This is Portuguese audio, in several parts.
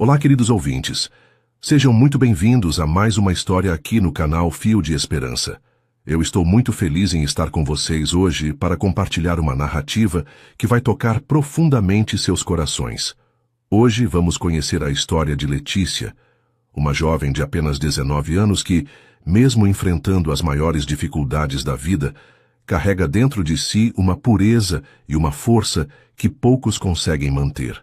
Olá, queridos ouvintes. Sejam muito bem-vindos a mais uma história aqui no canal Fio de Esperança. Eu estou muito feliz em estar com vocês hoje para compartilhar uma narrativa que vai tocar profundamente seus corações. Hoje vamos conhecer a história de Letícia, uma jovem de apenas 19 anos que, mesmo enfrentando as maiores dificuldades da vida, carrega dentro de si uma pureza e uma força que poucos conseguem manter.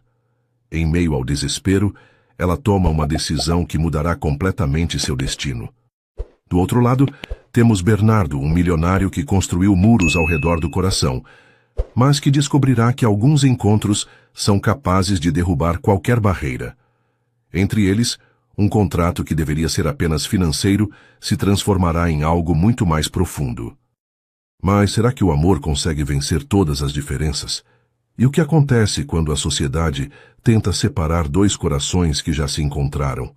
Em meio ao desespero, ela toma uma decisão que mudará completamente seu destino. Do outro lado, temos Bernardo, um milionário que construiu muros ao redor do coração, mas que descobrirá que alguns encontros são capazes de derrubar qualquer barreira. Entre eles, um contrato que deveria ser apenas financeiro se transformará em algo muito mais profundo. Mas será que o amor consegue vencer todas as diferenças? E o que acontece quando a sociedade tenta separar dois corações que já se encontraram?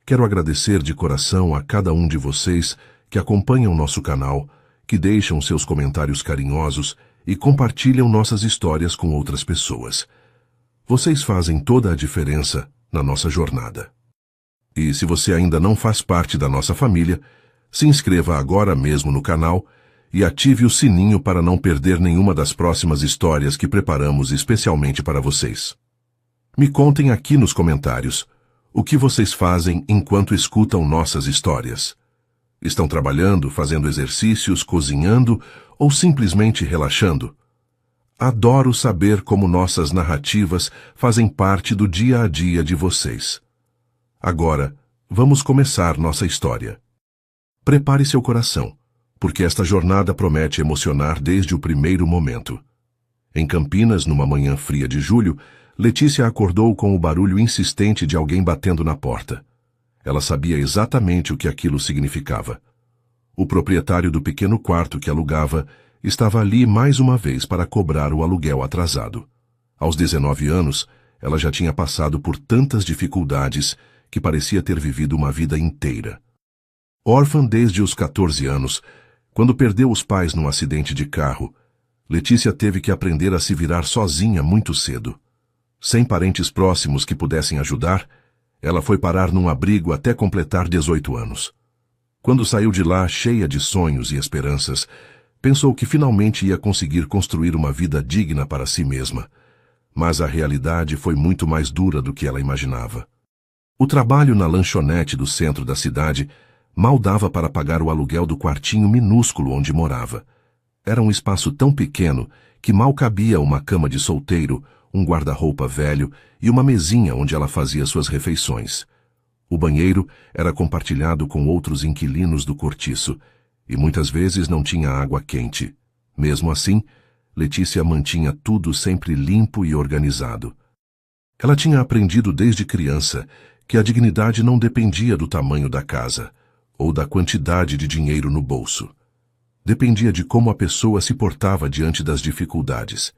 Quero agradecer de coração a cada um de vocês que acompanham nosso canal, que deixam seus comentários carinhosos e compartilham nossas histórias com outras pessoas. Vocês fazem toda a diferença na nossa jornada. E se você ainda não faz parte da nossa família, se inscreva agora mesmo no canal e ative o sininho para não perder nenhuma das próximas histórias que preparamos especialmente para vocês. Me contem aqui nos comentários o que vocês fazem enquanto escutam nossas histórias. Estão trabalhando, fazendo exercícios, cozinhando ou simplesmente relaxando? Adoro saber como nossas narrativas fazem parte do dia a dia de vocês. Agora, vamos começar nossa história. Prepare seu coração, porque esta jornada promete emocionar desde o primeiro momento. Em Campinas, numa manhã fria de julho, Letícia acordou com o barulho insistente de alguém batendo na porta. Ela sabia exatamente o que aquilo significava. O proprietário do pequeno quarto que alugava estava ali mais uma vez para cobrar o aluguel atrasado. Aos 19 anos, ela já tinha passado por tantas dificuldades que parecia ter vivido uma vida inteira. Órfã desde os 14 anos, quando perdeu os pais num acidente de carro, Letícia teve que aprender a se virar sozinha muito cedo. Sem parentes próximos que pudessem ajudar, ela foi parar num abrigo até completar 18 anos. Quando saiu de lá cheia de sonhos e esperanças, pensou que finalmente ia conseguir construir uma vida digna para si mesma. Mas a realidade foi muito mais dura do que ela imaginava. O trabalho na lanchonete do centro da cidade mal dava para pagar o aluguel do quartinho minúsculo onde morava. Era um espaço tão pequeno que mal cabia uma cama de solteiro, um guarda-roupa velho e uma mesinha onde ela fazia suas refeições. O banheiro era compartilhado com outros inquilinos do cortiço e muitas vezes não tinha água quente. Mesmo assim, Letícia mantinha tudo sempre limpo e organizado. Ela tinha aprendido desde criança que a dignidade não dependia do tamanho da casa ou da quantidade de dinheiro no bolso. Dependia de como a pessoa se portava diante das dificuldades.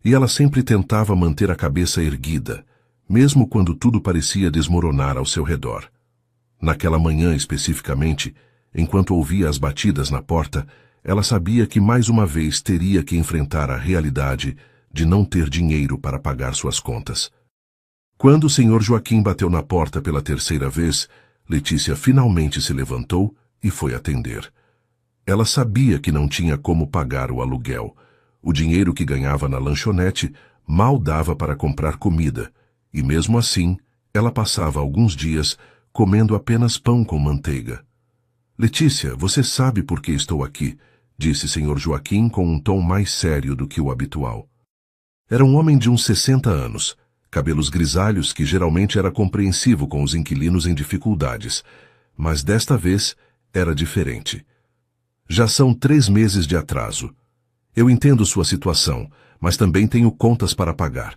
E ela sempre tentava manter a cabeça erguida, mesmo quando tudo parecia desmoronar ao seu redor. Naquela manhã especificamente, enquanto ouvia as batidas na porta, ela sabia que mais uma vez teria que enfrentar a realidade de não ter dinheiro para pagar suas contas. Quando o Sr. Joaquim bateu na porta pela terceira vez, Letícia finalmente se levantou e foi atender. Ela sabia que não tinha como pagar o aluguel. O dinheiro que ganhava na lanchonete mal dava para comprar comida, e mesmo assim, ela passava alguns dias comendo apenas pão com manteiga. "Letícia, você sabe por que estou aqui", disse Sr. Joaquim com um tom mais sério do que o habitual. Era um homem de uns 60 anos, cabelos grisalhos que geralmente era compreensivo com os inquilinos em dificuldades, mas desta vez era diferente. "Já são 3 meses de atraso. Eu entendo sua situação, mas também tenho contas para pagar.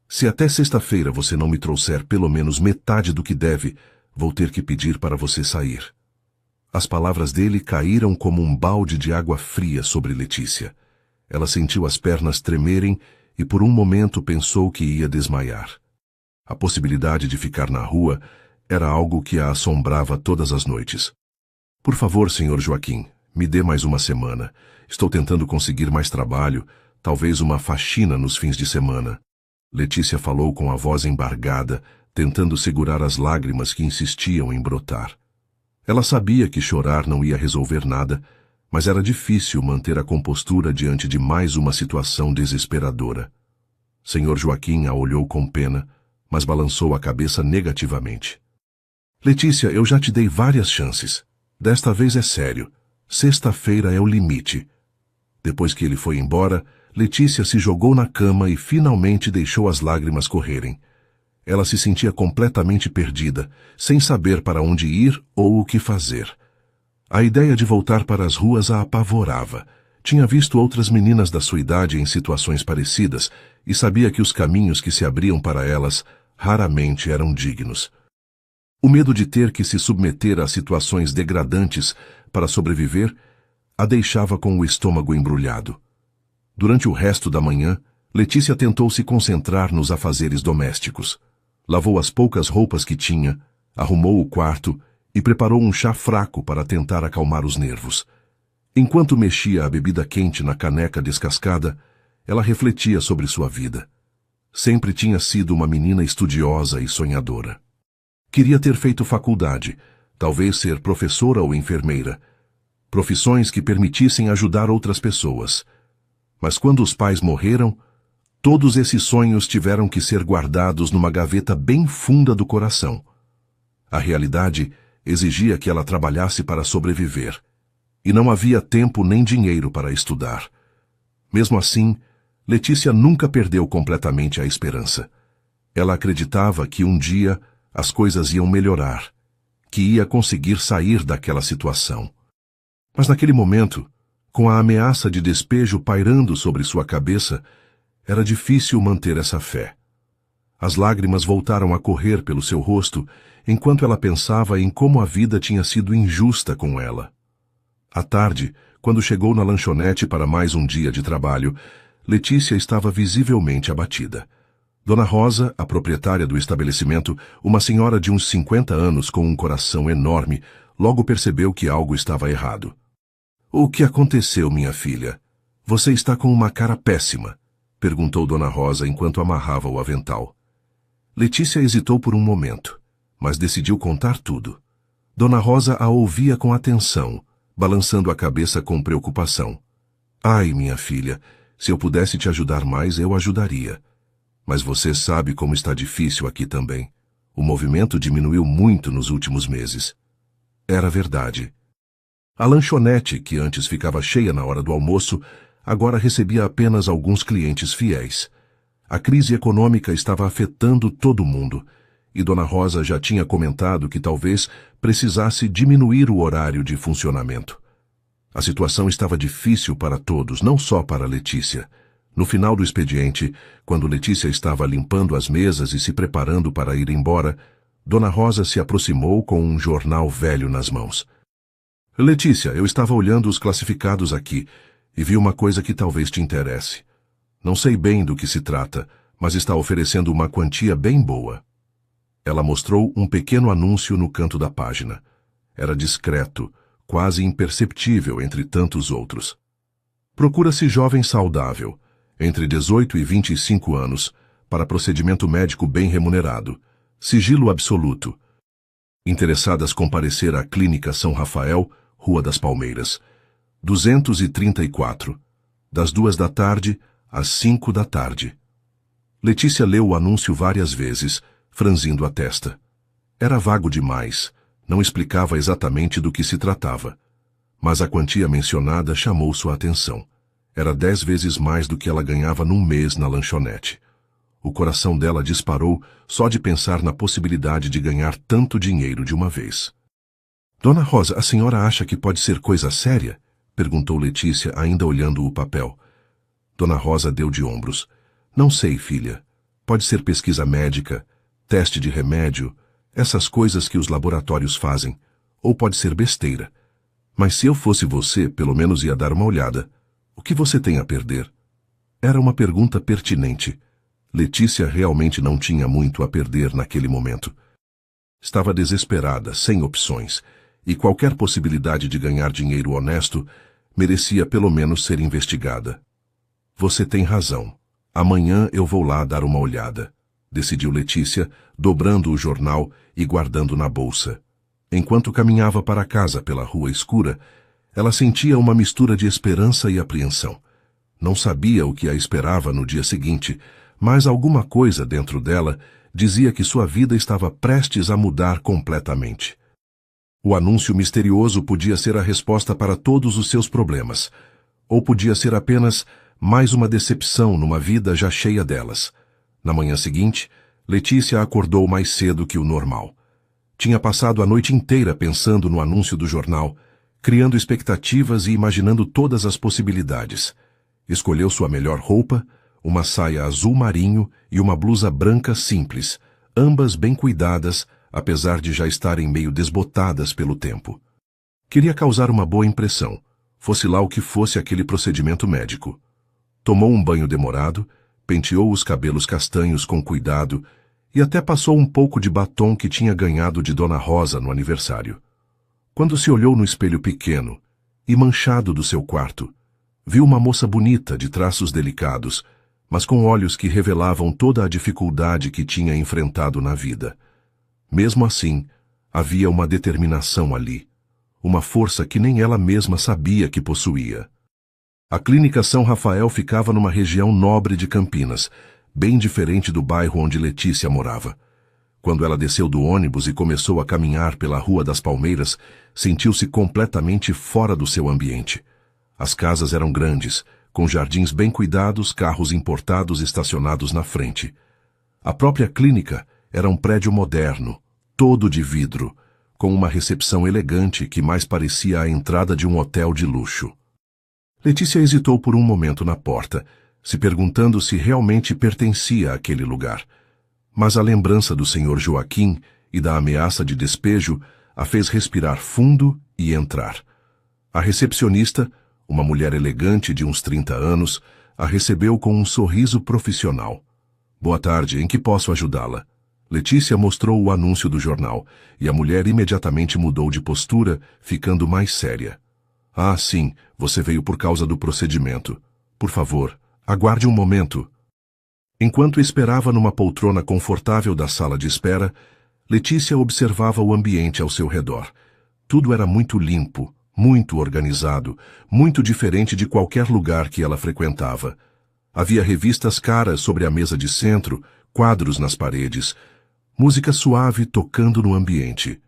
Se até sexta-feira você não me trouxer pelo menos metade do que deve, vou ter que pedir para você sair." As palavras dele caíram como um balde de água fria sobre Letícia. Ela sentiu as pernas tremerem e por um momento pensou que ia desmaiar. A possibilidade de ficar na rua era algo que a assombrava todas as noites. "Por favor, Sr. Joaquim, me dê mais uma semana. Estou tentando conseguir mais trabalho, talvez uma faxina nos fins de semana." Letícia falou com a voz embargada, tentando segurar as lágrimas que insistiam em brotar. Ela sabia que chorar não ia resolver nada, mas era difícil manter a compostura diante de mais uma situação desesperadora. Senhor Joaquim a olhou com pena, mas balançou a cabeça negativamente. Letícia, eu já te dei várias chances. Desta vez é sério. Sexta-feira é o limite. Depois que ele foi embora, Letícia se jogou na cama e finalmente deixou as lágrimas correrem. Ela se sentia completamente perdida, sem saber para onde ir ou o que fazer. A ideia de voltar para as ruas a apavorava. Tinha visto outras meninas da sua idade em situações parecidas e sabia que os caminhos que se abriam para elas raramente eram dignos. O medo de ter que se submeter a situações degradantes para sobreviver a deixava com o estômago embrulhado. Durante o resto da manhã, Letícia tentou se concentrar nos afazeres domésticos. Lavou as poucas roupas que tinha, arrumou o quarto e preparou um chá fraco para tentar acalmar os nervos. Enquanto mexia a bebida quente na caneca descascada, ela refletia sobre sua vida. Sempre tinha sido uma menina estudiosa e sonhadora. Queria ter feito faculdade, talvez ser professora ou enfermeira, profissões que permitissem ajudar outras pessoas. Mas quando os pais morreram, todos esses sonhos tiveram que ser guardados numa gaveta bem funda do coração. A realidade exigia que ela trabalhasse para sobreviver, e não havia tempo nem dinheiro para estudar. Mesmo assim, Letícia nunca perdeu completamente a esperança. Ela acreditava que um dia as coisas iam melhorar, que ia conseguir sair daquela situação. Mas naquele momento, com a ameaça de despejo pairando sobre sua cabeça, era difícil manter essa fé. As lágrimas voltaram a correr pelo seu rosto enquanto ela pensava em como a vida tinha sido injusta com ela. À tarde, quando chegou na lanchonete para mais um dia de trabalho, Letícia estava visivelmente abatida. Dona Rosa, a proprietária do estabelecimento, uma senhora de uns 50 anos com um coração enorme, logo percebeu que algo estava errado. "O que aconteceu, minha filha? Você está com uma cara péssima", perguntou Dona Rosa enquanto amarrava o avental. Letícia hesitou por um momento, mas decidiu contar tudo. Dona Rosa a ouvia com atenção, balançando a cabeça com preocupação. "Ai, minha filha, se eu pudesse te ajudar mais, eu ajudaria. Mas você sabe como está difícil aqui também. O movimento diminuiu muito nos últimos meses." Era verdade. A lanchonete, que antes ficava cheia na hora do almoço, agora recebia apenas alguns clientes fiéis. A crise econômica estava afetando todo mundo, e Dona Rosa já tinha comentado que talvez precisasse diminuir o horário de funcionamento. A situação estava difícil para todos, não só para Letícia. No final do expediente, quando Letícia estava limpando as mesas e se preparando para ir embora, Dona Rosa se aproximou com um jornal velho nas mãos. "Letícia, eu estava olhando os classificados aqui e vi uma coisa que talvez te interesse. Não sei bem do que se trata, mas está oferecendo uma quantia bem boa." Ela mostrou um pequeno anúncio no canto da página. Era discreto, quase imperceptível entre tantos outros. "Procura-se jovem saudável, entre 18 e 25 anos, para procedimento médico bem remunerado. Sigilo absoluto. Interessadas comparecer à Clínica São Rafael, Rua das Palmeiras. 234, das 14h às 17h. Letícia leu o anúncio várias vezes, franzindo a testa. Era vago demais, não explicava exatamente do que se tratava. Mas a quantia mencionada chamou sua atenção. Era 10 vezes mais do que ela ganhava num mês na lanchonete. O coração dela disparou só de pensar na possibilidade de ganhar tanto dinheiro de uma vez. "Dona Rosa, a senhora acha que pode ser coisa séria?" perguntou Letícia, ainda olhando o papel. Dona Rosa deu de ombros. "Não sei, filha. Pode ser pesquisa médica, teste de remédio, essas coisas que os laboratórios fazem. Ou pode ser besteira. Mas se eu fosse você, pelo menos ia dar uma olhada. O que você tem a perder?" Era uma pergunta pertinente. Letícia realmente não tinha muito a perder naquele momento. Estava desesperada, sem opções, e qualquer possibilidade de ganhar dinheiro honesto merecia pelo menos ser investigada. "Você tem razão. Amanhã eu vou lá dar uma olhada." decidiu Letícia, dobrando o jornal e guardando na bolsa. Enquanto caminhava para casa pela rua escura, ela sentia uma mistura de esperança e apreensão. Não sabia o que a esperava no dia seguinte, mas alguma coisa dentro dela dizia que sua vida estava prestes a mudar completamente. O anúncio misterioso podia ser a resposta para todos os seus problemas, ou podia ser apenas mais uma decepção numa vida já cheia delas. Na manhã seguinte, Letícia acordou mais cedo que o normal. Tinha passado a noite inteira pensando no anúncio do jornal, criando expectativas e imaginando todas as possibilidades. Escolheu sua melhor roupa, uma saia azul marinho e uma blusa branca simples, ambas bem cuidadas, apesar de já estarem meio desbotadas pelo tempo. Queria causar uma boa impressão, fosse lá o que fosse aquele procedimento médico. Tomou um banho demorado, penteou os cabelos castanhos com cuidado e até passou um pouco de batom que tinha ganhado de Dona Rosa no aniversário. Quando se olhou no espelho pequeno e manchado do seu quarto, viu uma moça bonita de traços delicados, mas com olhos que revelavam toda a dificuldade que tinha enfrentado na vida. Mesmo assim, havia uma determinação ali, uma força que nem ela mesma sabia que possuía. A Clínica São Rafael ficava numa região nobre de Campinas, bem diferente do bairro onde Letícia morava. Quando ela desceu do ônibus e começou a caminhar pela Rua das Palmeiras, sentiu-se completamente fora do seu ambiente. As casas eram grandes, com jardins bem cuidados, carros importados estacionados na frente. A própria clínica era um prédio moderno, todo de vidro, com uma recepção elegante que mais parecia a entrada de um hotel de luxo. Letícia hesitou por um momento na porta, se perguntando se realmente pertencia àquele lugar. Mas a lembrança do Sr. Joaquim e da ameaça de despejo a fez respirar fundo e entrar. A recepcionista, uma mulher elegante de uns 30 anos, a recebeu com um sorriso profissional. Boa tarde, em que posso ajudá-la? Letícia mostrou o anúncio do jornal, e a mulher imediatamente mudou de postura, ficando mais séria. Ah, sim, você veio por causa do procedimento. Por favor, aguarde um momento. Enquanto esperava numa poltrona confortável da sala de espera, Letícia observava o ambiente ao seu redor. Tudo era muito limpo, muito organizado, muito diferente de qualquer lugar que ela frequentava. Havia revistas caras sobre a mesa de centro, quadros nas paredes, música suave tocando no ambiente.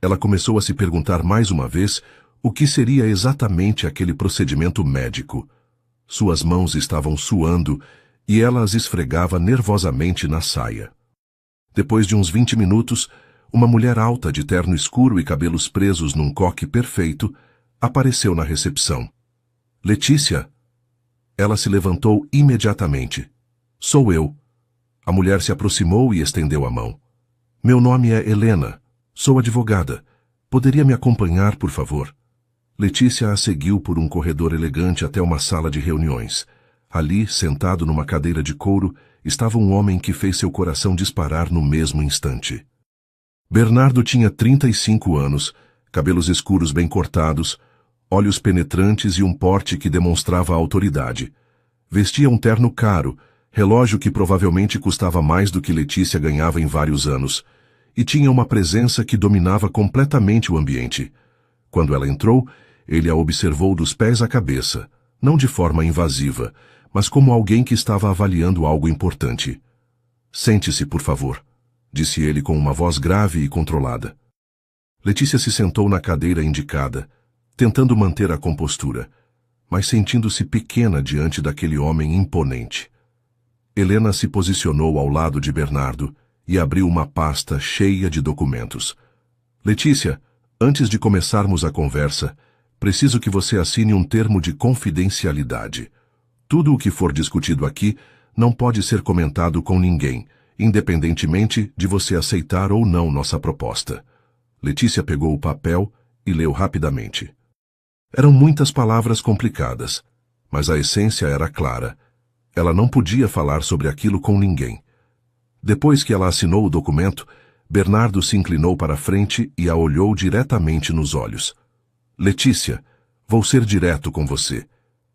Ela começou a se perguntar mais uma vez o que seria exatamente aquele procedimento médico. Suas mãos estavam suando e ela as esfregava nervosamente na saia. Depois de uns 20 minutos, uma mulher alta de terno escuro e cabelos presos num coque perfeito apareceu na recepção. Letícia? Ela se levantou imediatamente. Sou eu. A mulher se aproximou e estendeu a mão. Meu nome é Helena. Sou advogada. Poderia me acompanhar, por favor? Letícia a seguiu por um corredor elegante até uma sala de reuniões. Ali, sentado numa cadeira de couro, estava um homem que fez seu coração disparar no mesmo instante. Bernardo tinha 35 anos, cabelos escuros bem cortados, olhos penetrantes e um porte que demonstrava autoridade. Vestia um terno caro, relógio que provavelmente custava mais do que Letícia ganhava em vários anos, e tinha uma presença que dominava completamente o ambiente. Quando ela entrou, ele a observou dos pés à cabeça, não de forma invasiva, mas como alguém que estava avaliando algo importante. Sente-se, por favor, disse ele com uma voz grave e controlada. Letícia se sentou na cadeira indicada, tentando manter a compostura, mas sentindo-se pequena diante daquele homem imponente. Helena se posicionou ao lado de Bernardo e abriu uma pasta cheia de documentos. Letícia, antes de começarmos a conversa, preciso que você assine um termo de confidencialidade. Tudo o que for discutido aqui não pode ser comentado com ninguém, independentemente de você aceitar ou não nossa proposta. Letícia pegou o papel e leu rapidamente. Eram muitas palavras complicadas, mas a essência era clara. Ela não podia falar sobre aquilo com ninguém. Depois que ela assinou o documento, Bernardo se inclinou para a frente e a olhou diretamente nos olhos. Letícia, vou ser direto com você.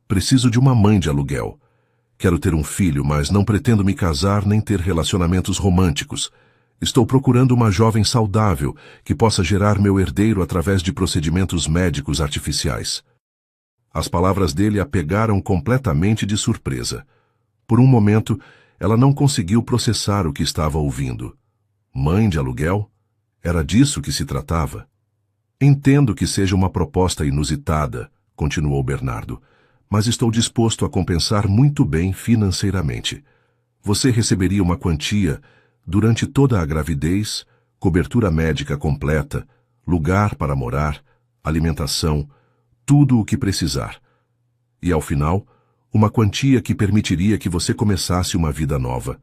Preciso de uma mãe de aluguel. Quero ter um filho, mas não pretendo me casar nem ter relacionamentos românticos. Estou procurando uma jovem saudável que possa gerar meu herdeiro através de procedimentos médicos artificiais. As palavras dele a pegaram completamente de surpresa. Por um momento, ela não conseguiu processar o que estava ouvindo. Mãe de aluguel? Era disso que se tratava? Entendo que seja uma proposta inusitada, continuou Bernardo, mas estou disposto a compensar muito bem financeiramente. Você receberia uma quantia durante toda a gravidez, cobertura médica completa, lugar para morar, alimentação, tudo o que precisar. E ao final, uma quantia que permitiria que você começasse uma vida nova.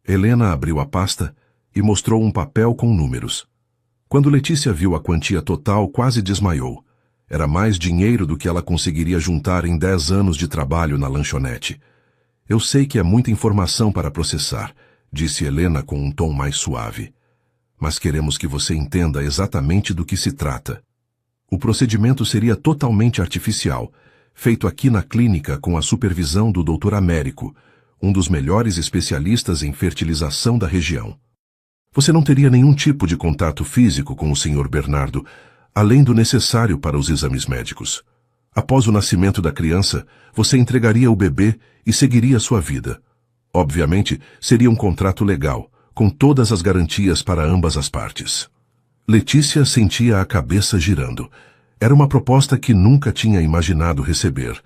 Helena abriu a pasta e mostrou um papel com números. Quando Letícia viu a quantia total, quase desmaiou. Era mais dinheiro do que ela conseguiria juntar em 10 anos de trabalho na lanchonete. Eu sei que é muita informação para processar, disse Helena com um tom mais suave. Mas queremos que você entenda exatamente do que se trata. O procedimento seria totalmente artificial, feito aqui na clínica com a supervisão do Dr. Américo, um dos melhores especialistas em fertilização da região. Você não teria nenhum tipo de contato físico com o Sr. Bernardo, além do necessário para os exames médicos. Após o nascimento da criança, você entregaria o bebê e seguiria sua vida. Obviamente, seria um contrato legal, com todas as garantias para ambas as partes. Letícia sentia a cabeça girando. Era uma proposta que nunca tinha imaginado receber.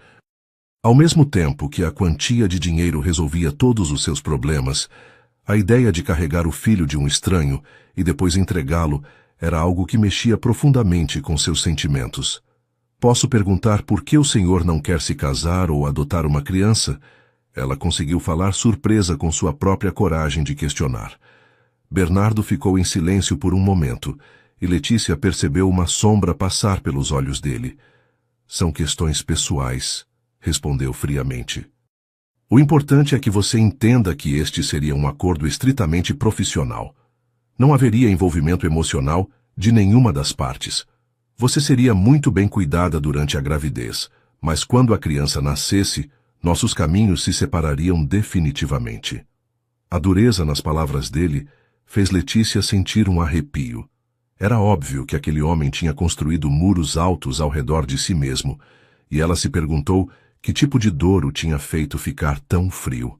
Ao mesmo tempo que a quantia de dinheiro resolvia todos os seus problemas, a ideia de carregar o filho de um estranho e depois entregá-lo era algo que mexia profundamente com seus sentimentos. Posso perguntar por que o senhor não quer se casar ou adotar uma criança? Ela conseguiu falar surpresa com sua própria coragem de questionar. Bernardo ficou em silêncio por um momento, e Letícia percebeu uma sombra passar pelos olhos dele. São questões pessoais, respondeu friamente. O importante é que você entenda que este seria um acordo estritamente profissional. Não haveria envolvimento emocional de nenhuma das partes. Você seria muito bem cuidada durante a gravidez, mas quando a criança nascesse, nossos caminhos se separariam definitivamente. A dureza nas palavras dele fez Letícia sentir um arrepio. Era óbvio que aquele homem tinha construído muros altos ao redor de si mesmo, e ela se perguntou que tipo de dor o tinha feito ficar tão frio.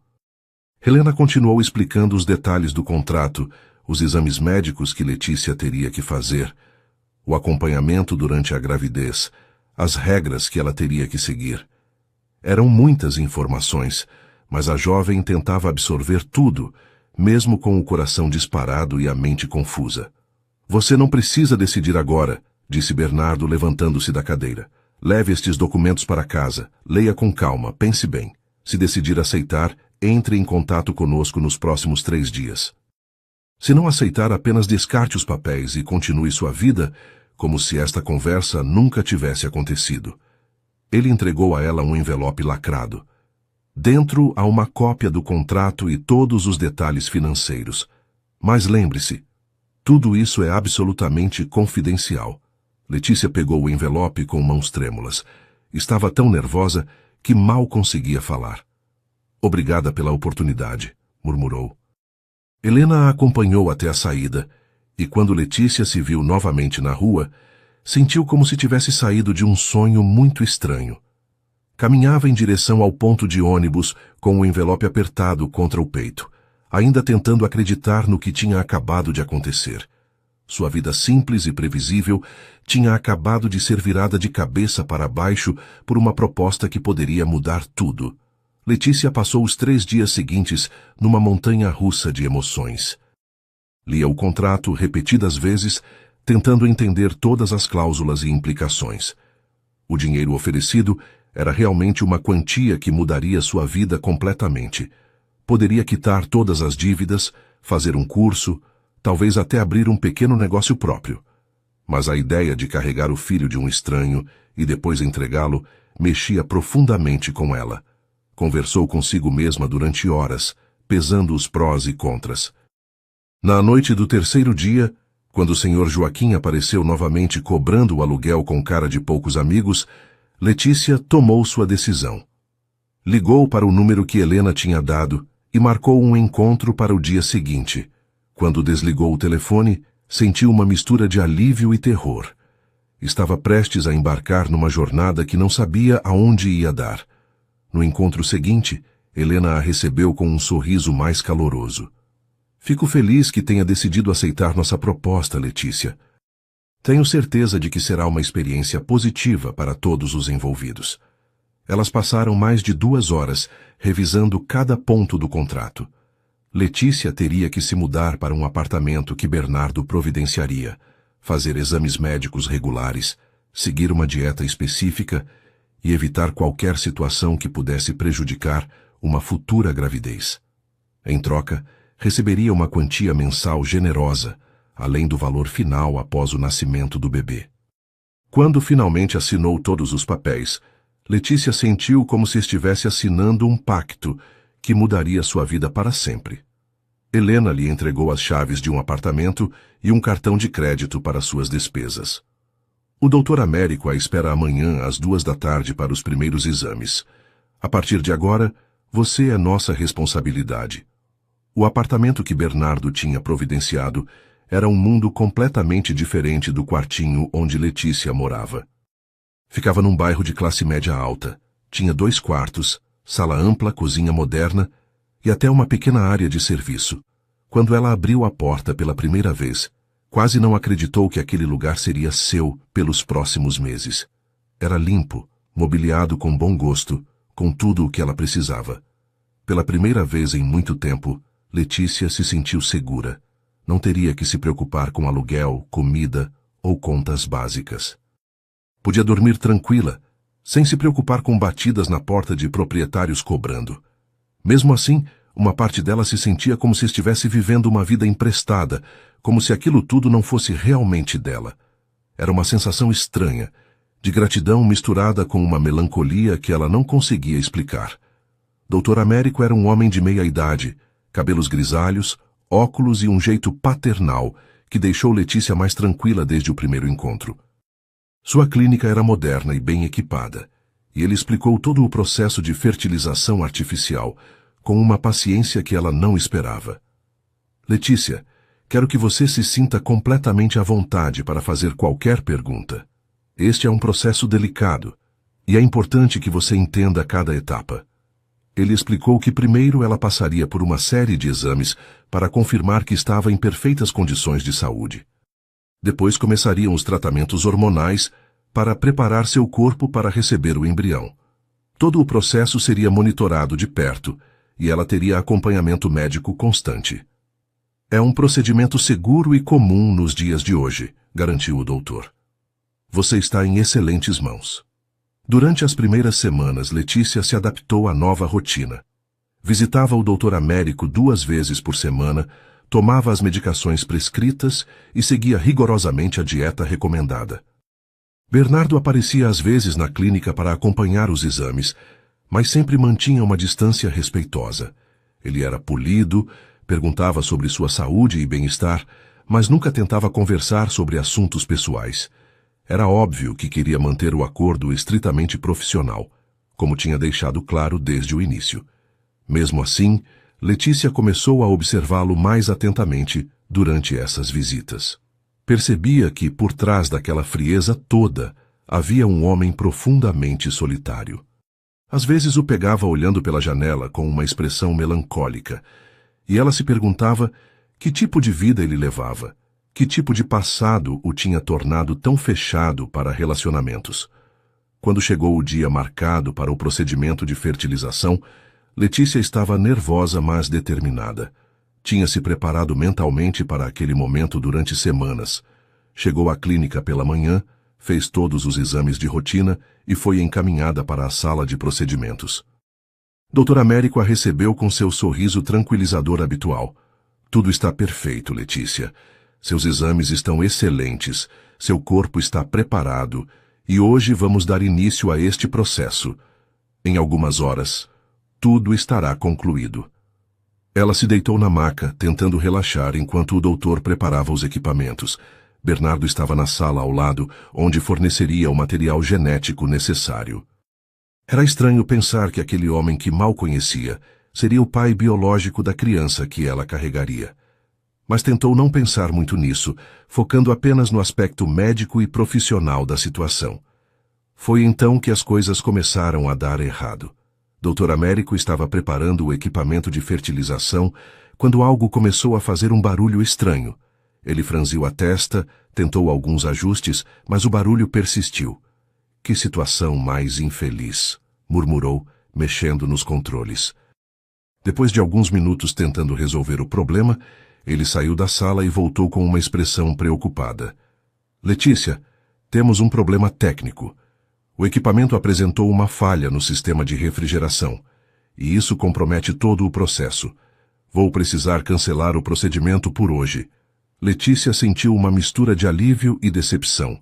Helena continuou explicando os detalhes do contrato, os exames médicos que Letícia teria que fazer, o acompanhamento durante a gravidez, as regras que ela teria que seguir. Eram muitas informações, mas a jovem tentava absorver tudo, mesmo com o coração disparado e a mente confusa. Você não precisa decidir agora, disse Bernardo levantando-se da cadeira. Leve estes documentos para casa, leia com calma, pense bem. Se decidir aceitar, entre em contato conosco nos próximos 3 dias. Se não aceitar, apenas descarte os papéis e continue sua vida como se esta conversa nunca tivesse acontecido. Ele entregou a ela um envelope lacrado. Dentro há uma cópia do contrato e todos os detalhes financeiros. Mas lembre-se, tudo isso é absolutamente confidencial. Letícia pegou o envelope com mãos trêmulas. Estava tão nervosa que mal conseguia falar. Obrigada pela oportunidade, murmurou. Helena a acompanhou até a saída, e quando Letícia se viu novamente na rua, sentiu como se tivesse saído de um sonho muito estranho. Caminhava em direção ao ponto de ônibus com o envelope apertado contra o peito, ainda tentando acreditar no que tinha acabado de acontecer. Sua vida simples e previsível tinha acabado de ser virada de cabeça para baixo por uma proposta que poderia mudar tudo. Letícia passou os 3 dias seguintes numa montanha-russa de emoções. Lia o contrato repetidas vezes, tentando entender todas as cláusulas e implicações. O dinheiro oferecido era realmente uma quantia que mudaria sua vida completamente. Poderia quitar todas as dívidas, fazer um curso, talvez até abrir um pequeno negócio próprio. Mas a ideia de carregar o filho de um estranho e depois entregá-lo mexia profundamente com ela. Conversou consigo mesma durante horas, pesando os prós e contras. Na noite do 3º dia, quando o Sr. Joaquim apareceu novamente cobrando o aluguel com cara de poucos amigos, Letícia tomou sua decisão. Ligou para o número que Helena tinha dado e marcou um encontro para o dia seguinte. Quando desligou o telefone, sentiu uma mistura de alívio e terror. Estava prestes a embarcar numa jornada que não sabia aonde ia dar. No encontro seguinte, Helena a recebeu com um sorriso mais caloroso. Fico feliz que tenha decidido aceitar nossa proposta, Letícia. Tenho certeza de que será uma experiência positiva para todos os envolvidos. Elas passaram mais de 2 horas revisando cada ponto do contrato. Letícia teria que se mudar para um apartamento que Bernardo providenciaria, fazer exames médicos regulares, seguir uma dieta específica e evitar qualquer situação que pudesse prejudicar uma futura gravidez. Em troca, receberia uma quantia mensal generosa, além do valor final após o nascimento do bebê. Quando finalmente assinou todos os papéis, Letícia sentiu como se estivesse assinando um pacto que mudaria sua vida para sempre. Helena lhe entregou as chaves de um apartamento e um cartão de crédito para suas despesas. O Dr. Américo a espera amanhã às 2 da tarde para os primeiros exames. A partir de agora, você é nossa responsabilidade. O apartamento que Bernardo tinha providenciado era um mundo completamente diferente do quartinho onde Letícia morava. Ficava num bairro de classe média alta. Tinha 2 quartos, sala ampla, cozinha moderna e até uma pequena área de serviço. Quando ela abriu a porta pela primeira vez, quase não acreditou que aquele lugar seria seu pelos próximos meses. Era limpo, mobiliado com bom gosto, com tudo o que ela precisava. Pela primeira vez em muito tempo, Letícia se sentiu segura. Não teria que se preocupar com aluguel, comida ou contas básicas. Podia dormir tranquila, sem se preocupar com batidas na porta de proprietários cobrando. Mesmo assim, uma parte dela se sentia como se estivesse vivendo uma vida emprestada, como se aquilo tudo não fosse realmente dela. Era uma sensação estranha, de gratidão misturada com uma melancolia que ela não conseguia explicar. Dr. Américo era um homem de meia idade, cabelos grisalhos, óculos e um jeito paternal que deixou Letícia mais tranquila desde o primeiro encontro. Sua clínica era moderna e bem equipada, e ele explicou todo o processo de fertilização artificial, com uma paciência que ela não esperava. Letícia, quero que você se sinta completamente à vontade para fazer qualquer pergunta. Este é um processo delicado, e é importante que você entenda cada etapa. Ele explicou que primeiro ela passaria por uma série de exames para confirmar que estava em perfeitas condições de saúde. Depois começariam os tratamentos hormonais para preparar seu corpo para receber o embrião. Todo o processo seria monitorado de perto e ela teria acompanhamento médico constante. É um procedimento seguro e comum nos dias de hoje, garantiu o doutor. Você está em excelentes mãos. Durante as primeiras semanas, Letícia se adaptou à nova rotina. Visitava o Dr. Américo 2 vezes por semana, tomava as medicações prescritas e seguia rigorosamente a dieta recomendada. Bernardo aparecia às vezes na clínica para acompanhar os exames, mas sempre mantinha uma distância respeitosa. Ele era polido, perguntava sobre sua saúde e bem-estar, mas nunca tentava conversar sobre assuntos pessoais. Era óbvio que queria manter o acordo estritamente profissional, como tinha deixado claro desde o início. Mesmo assim, Letícia começou a observá-lo mais atentamente durante essas visitas. Percebia que, por trás daquela frieza toda, havia um homem profundamente solitário. Às vezes o pegava olhando pela janela com uma expressão melancólica, e ela se perguntava que tipo de vida ele levava, que tipo de passado o tinha tornado tão fechado para relacionamentos. Quando chegou o dia marcado para o procedimento de fertilização, Letícia estava nervosa, mas determinada. Tinha se preparado mentalmente para aquele momento durante semanas. Chegou à clínica pela manhã, fez todos os exames de rotina e foi encaminhada para a sala de procedimentos. Dr. Américo a recebeu com seu sorriso tranquilizador habitual. Tudo está perfeito, Letícia. Seus exames estão excelentes, seu corpo está preparado e hoje vamos dar início a este processo. Em algumas horas, tudo estará concluído. Ela se deitou na maca, tentando relaxar enquanto o doutor preparava os equipamentos. Bernardo estava na sala ao lado, onde forneceria o material genético necessário. Era estranho pensar que aquele homem que mal conhecia seria o pai biológico da criança que ela carregaria. Mas tentou não pensar muito nisso, focando apenas no aspecto médico e profissional da situação. Foi então que as coisas começaram a dar errado. Dr. Américo estava preparando o equipamento de fertilização quando algo começou a fazer um barulho estranho. Ele franziu a testa, tentou alguns ajustes, mas o barulho persistiu. Que situação mais infeliz, murmurou, mexendo nos controles. Depois de alguns minutos tentando resolver o problema, ele saiu da sala e voltou com uma expressão preocupada. Letícia, temos um problema técnico. O equipamento apresentou uma falha no sistema de refrigeração, e isso compromete todo o processo. Vou precisar cancelar o procedimento por hoje. Letícia sentiu uma mistura de alívio e decepção.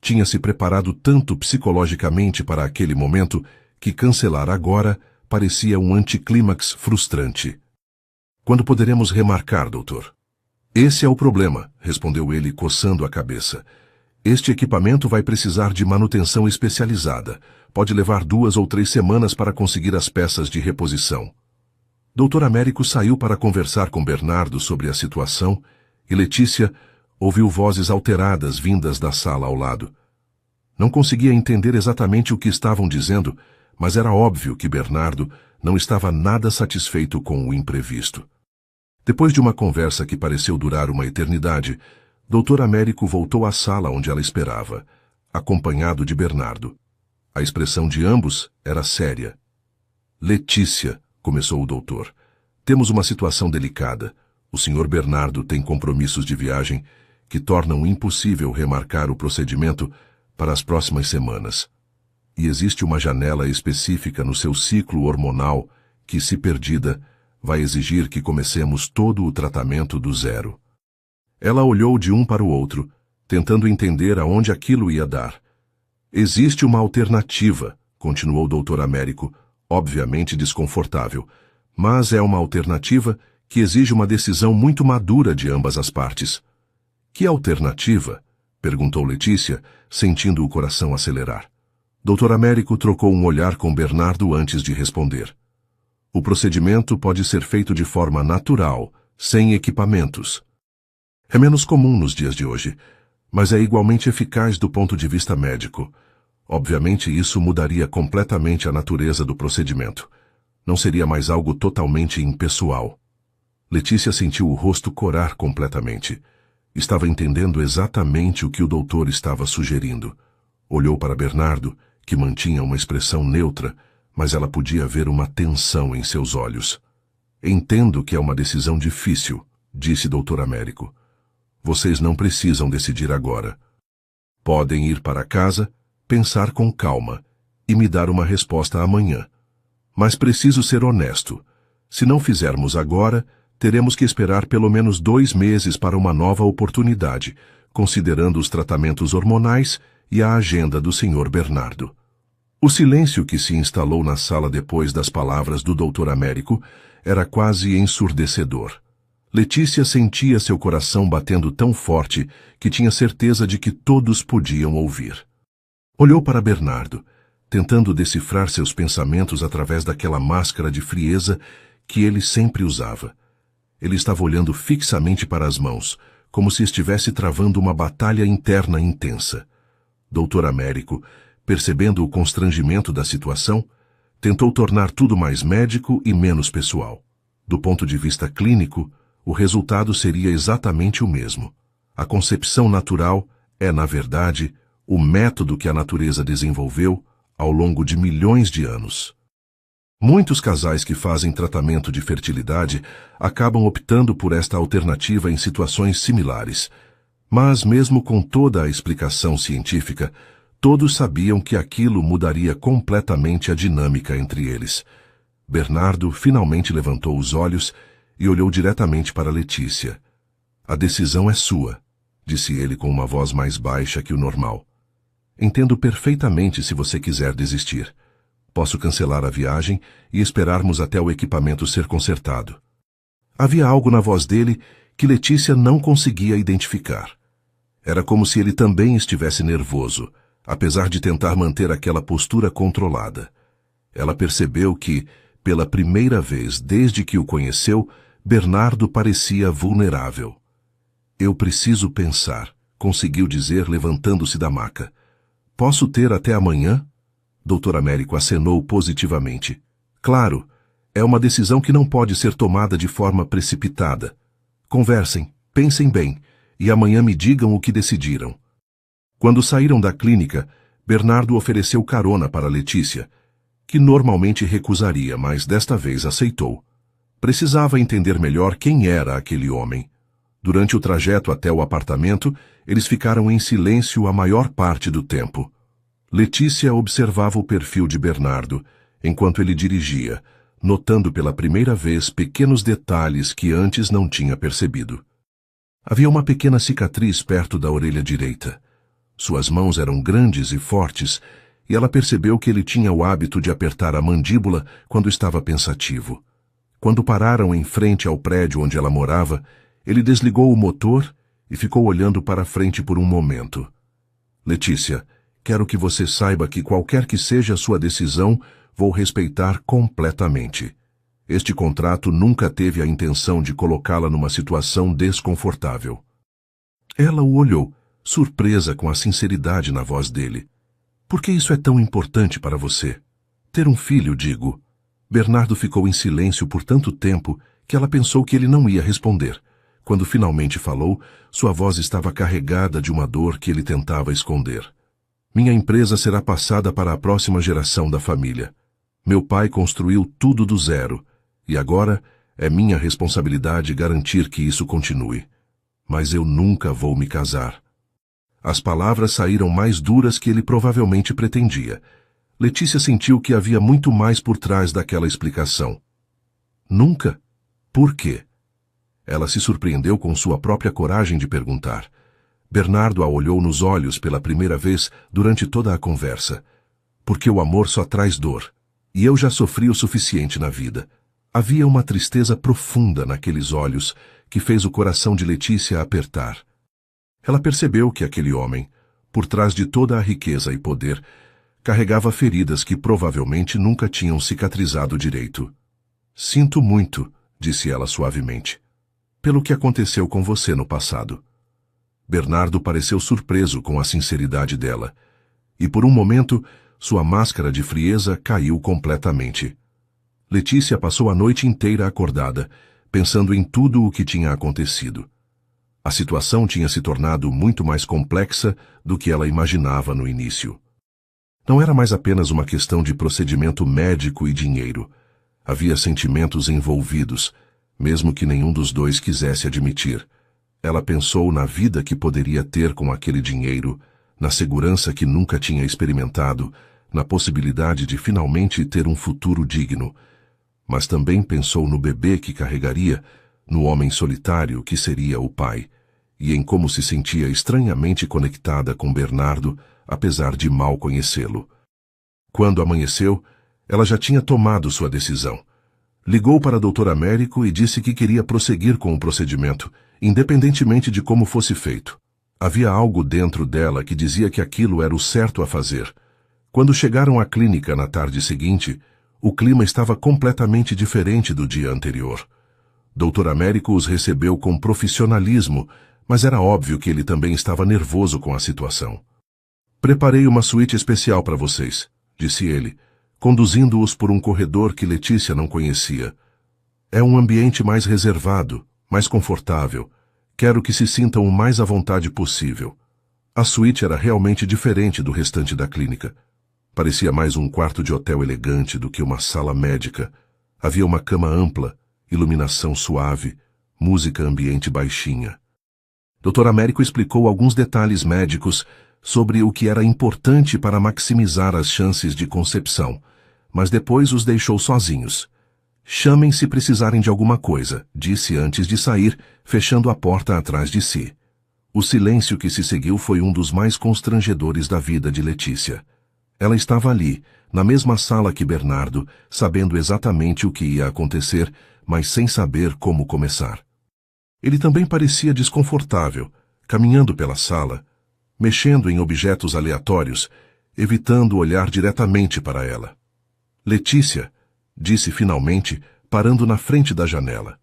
Tinha se preparado tanto psicologicamente para aquele momento que cancelar agora parecia um anticlímax frustrante. Quando poderemos remarcar, doutor? Esse é o problema, respondeu ele coçando a cabeça. Este equipamento vai precisar de manutenção especializada. Pode levar 2 ou 3 semanas para conseguir as peças de reposição. Dr. Américo saiu para conversar com Bernardo sobre a situação e Letícia ouviu vozes alteradas vindas da sala ao lado. Não conseguia entender exatamente o que estavam dizendo, mas era óbvio que Bernardo não estava nada satisfeito com o imprevisto. Depois de uma conversa que pareceu durar uma eternidade, Dr. Américo voltou à sala onde ela esperava, acompanhado de Bernardo. A expressão de ambos era séria. Letícia, começou o doutor, temos uma situação delicada. O Sr. Bernardo tem compromissos de viagem que tornam impossível remarcar o procedimento para as próximas semanas. E existe uma janela específica no seu ciclo hormonal que, se perdida, vai exigir que comecemos todo o tratamento do zero. Ela olhou de um para o outro, tentando entender aonde aquilo ia dar. Existe uma alternativa, continuou o Dr. Américo, obviamente desconfortável, mas é uma alternativa que exige uma decisão muito madura de ambas as partes. Que alternativa? Perguntou Letícia, sentindo o coração acelerar. Dr. Américo trocou um olhar com Bernardo antes de responder. O procedimento pode ser feito de forma natural, sem equipamentos. É menos comum nos dias de hoje, mas é igualmente eficaz do ponto de vista médico. Obviamente isso mudaria completamente a natureza do procedimento. Não seria mais algo totalmente impessoal. Letícia sentiu o rosto corar completamente. Estava entendendo exatamente o que o doutor estava sugerindo. Olhou para Bernardo, que mantinha uma expressão neutra, mas ela podia ver uma tensão em seus olhos. Entendo que é uma decisão difícil, disse Dr. Américo. Vocês não precisam decidir agora. Podem ir para casa, pensar com calma e me dar uma resposta amanhã. Mas preciso ser honesto. Se não fizermos agora, teremos que esperar pelo menos 2 meses para uma nova oportunidade, considerando os tratamentos hormonais e a agenda do Sr. Bernardo. O silêncio que se instalou na sala depois das palavras do Dr. Américo era quase ensurdecedor. Letícia sentia seu coração batendo tão forte que tinha certeza de que todos podiam ouvir. Olhou para Bernardo, tentando decifrar seus pensamentos através daquela máscara de frieza que ele sempre usava. Ele estava olhando fixamente para as mãos, como se estivesse travando uma batalha interna intensa. Dr. Américo, percebendo o constrangimento da situação, tentou tornar tudo mais médico e menos pessoal. Do ponto de vista clínico, o resultado seria exatamente o mesmo. A concepção natural é, na verdade, o método que a natureza desenvolveu ao longo de milhões de anos. Muitos casais que fazem tratamento de fertilidade acabam optando por esta alternativa em situações similares. Mas, mesmo com toda a explicação científica, todos sabiam que aquilo mudaria completamente a dinâmica entre eles. Bernardo finalmente levantou os olhos e olhou diretamente para Letícia. A decisão é sua, disse ele com uma voz mais baixa que o normal. Entendo perfeitamente se você quiser desistir. Posso cancelar a viagem e esperarmos até o equipamento ser consertado. Havia algo na voz dele que Letícia não conseguia identificar. Era como se ele também estivesse nervoso, apesar de tentar manter aquela postura controlada. Ela percebeu que, pela primeira vez desde que o conheceu, Bernardo parecia vulnerável. Eu preciso pensar, conseguiu dizer levantando-se da maca. Posso ter até amanhã? Dr. Américo acenou positivamente. Claro, é uma decisão que não pode ser tomada de forma precipitada. Conversem, pensem bem, e amanhã me digam o que decidiram. Quando saíram da clínica, Bernardo ofereceu carona para Letícia, que normalmente recusaria, mas desta vez aceitou. Precisava entender melhor quem era aquele homem. Durante o trajeto até o apartamento, eles ficaram em silêncio a maior parte do tempo. Letícia observava o perfil de Bernardo, enquanto ele dirigia, notando pela primeira vez pequenos detalhes que antes não tinha percebido. Havia uma pequena cicatriz perto da orelha direita. Suas mãos eram grandes e fortes, e ela percebeu que ele tinha o hábito de apertar a mandíbula quando estava pensativo. Quando pararam em frente ao prédio onde ela morava, ele desligou o motor e ficou olhando para frente por um momento. Letícia, quero que você saiba que qualquer que seja a sua decisão, vou respeitar completamente. Este contrato nunca teve a intenção de colocá-la numa situação desconfortável. Ela o olhou, surpresa com a sinceridade na voz dele. Por que isso é tão importante para você? Ter um filho, digo. Bernardo ficou em silêncio por tanto tempo que ela pensou que ele não ia responder. Quando finalmente falou, sua voz estava carregada de uma dor que ele tentava esconder. Minha empresa será passada para a próxima geração da família. Meu pai construiu tudo do zero, e agora é minha responsabilidade garantir que isso continue. Mas eu nunca vou me casar. As palavras saíram mais duras que ele provavelmente pretendia. Letícia sentiu que havia muito mais por trás daquela explicação. Nunca? Por quê? Ela se surpreendeu com sua própria coragem de perguntar. Bernardo a olhou nos olhos pela primeira vez durante toda a conversa. Porque o amor só traz dor. E eu já sofri o suficiente na vida. Havia uma tristeza profunda naqueles olhos que fez o coração de Letícia apertar. Ela percebeu que aquele homem, por trás de toda a riqueza e poder, carregava feridas que provavelmente nunca tinham cicatrizado direito. Sinto muito, disse ela suavemente, pelo que aconteceu com você no passado. Bernardo pareceu surpreso com a sinceridade dela, e por um momento sua máscara de frieza caiu completamente. Letícia passou a noite inteira acordada, pensando em tudo o que tinha acontecido. A situação tinha se tornado muito mais complexa do que ela imaginava no início. Não era mais apenas uma questão de procedimento médico e dinheiro. Havia sentimentos envolvidos, mesmo que nenhum dos dois quisesse admitir. Ela pensou na vida que poderia ter com aquele dinheiro, na segurança que nunca tinha experimentado, na possibilidade de finalmente ter um futuro digno. Mas também pensou no bebê que carregaria, no homem solitário que seria o pai, e em como se sentia estranhamente conectada com Bernardo, apesar de mal conhecê-lo. Quando amanheceu, ela já tinha tomado sua decisão. Ligou para Dr. Américo e disse que queria prosseguir com o procedimento, independentemente de como fosse feito. Havia algo dentro dela que dizia que aquilo era o certo a fazer. Quando chegaram à clínica na tarde seguinte, o clima estava completamente diferente do dia anterior. Dr. Américo os recebeu com profissionalismo, mas era óbvio que ele também estava nervoso com a situação. Preparei uma suíte especial para vocês, disse ele, conduzindo-os por um corredor que Letícia não conhecia. É um ambiente mais reservado, mais confortável. Quero que se sintam o mais à vontade possível. A suíte era realmente diferente do restante da clínica. Parecia mais um quarto de hotel elegante do que uma sala médica. Havia uma cama ampla, iluminação suave, música ambiente baixinha. Dr. Américo explicou alguns detalhes médicos sobre o que era importante para maximizar as chances de concepção, mas depois os deixou sozinhos. Chamem se precisarem de alguma coisa, disse antes de sair, fechando a porta atrás de si. O silêncio que se seguiu foi um dos mais constrangedores da vida de Letícia. Ela estava ali, na mesma sala que Bernardo, sabendo exatamente o que ia acontecer, mas sem saber como começar. Ele também parecia desconfortável, caminhando pela sala, mexendo em objetos aleatórios, evitando olhar diretamente para ela. Letícia, disse finalmente, parando na frente da janela.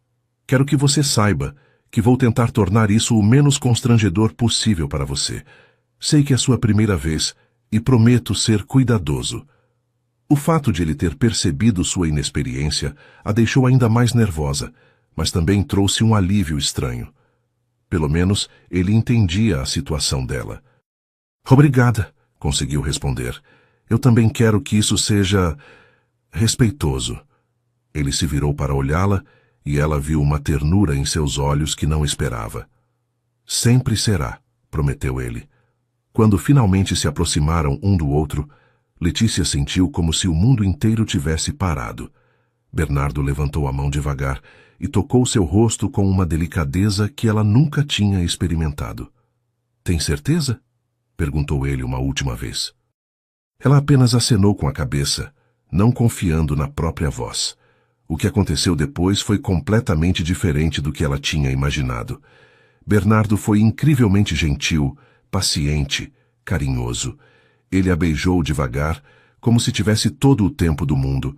Quero que você saiba que vou tentar tornar isso o menos constrangedor possível para você. Sei que é sua primeira vez e prometo ser cuidadoso. O fato de ele ter percebido sua inexperiência a deixou ainda mais nervosa, mas também trouxe um alívio estranho. Pelo menos ele entendia a situação dela. Obrigada, conseguiu responder. Eu também quero que isso seja respeitoso. Ele se virou para olhá-la e ela viu uma ternura em seus olhos que não esperava. Sempre será, prometeu ele. Quando finalmente se aproximaram um do outro, Letícia sentiu como se o mundo inteiro tivesse parado. Bernardo levantou a mão devagar e tocou seu rosto com uma delicadeza que ela nunca tinha experimentado. Tem certeza? Perguntou ele uma última vez. Ela apenas acenou com a cabeça, não confiando na própria voz. O que aconteceu depois foi completamente diferente do que ela tinha imaginado. Bernardo foi incrivelmente gentil, paciente, carinhoso. Ele a beijou devagar, como se tivesse todo o tempo do mundo,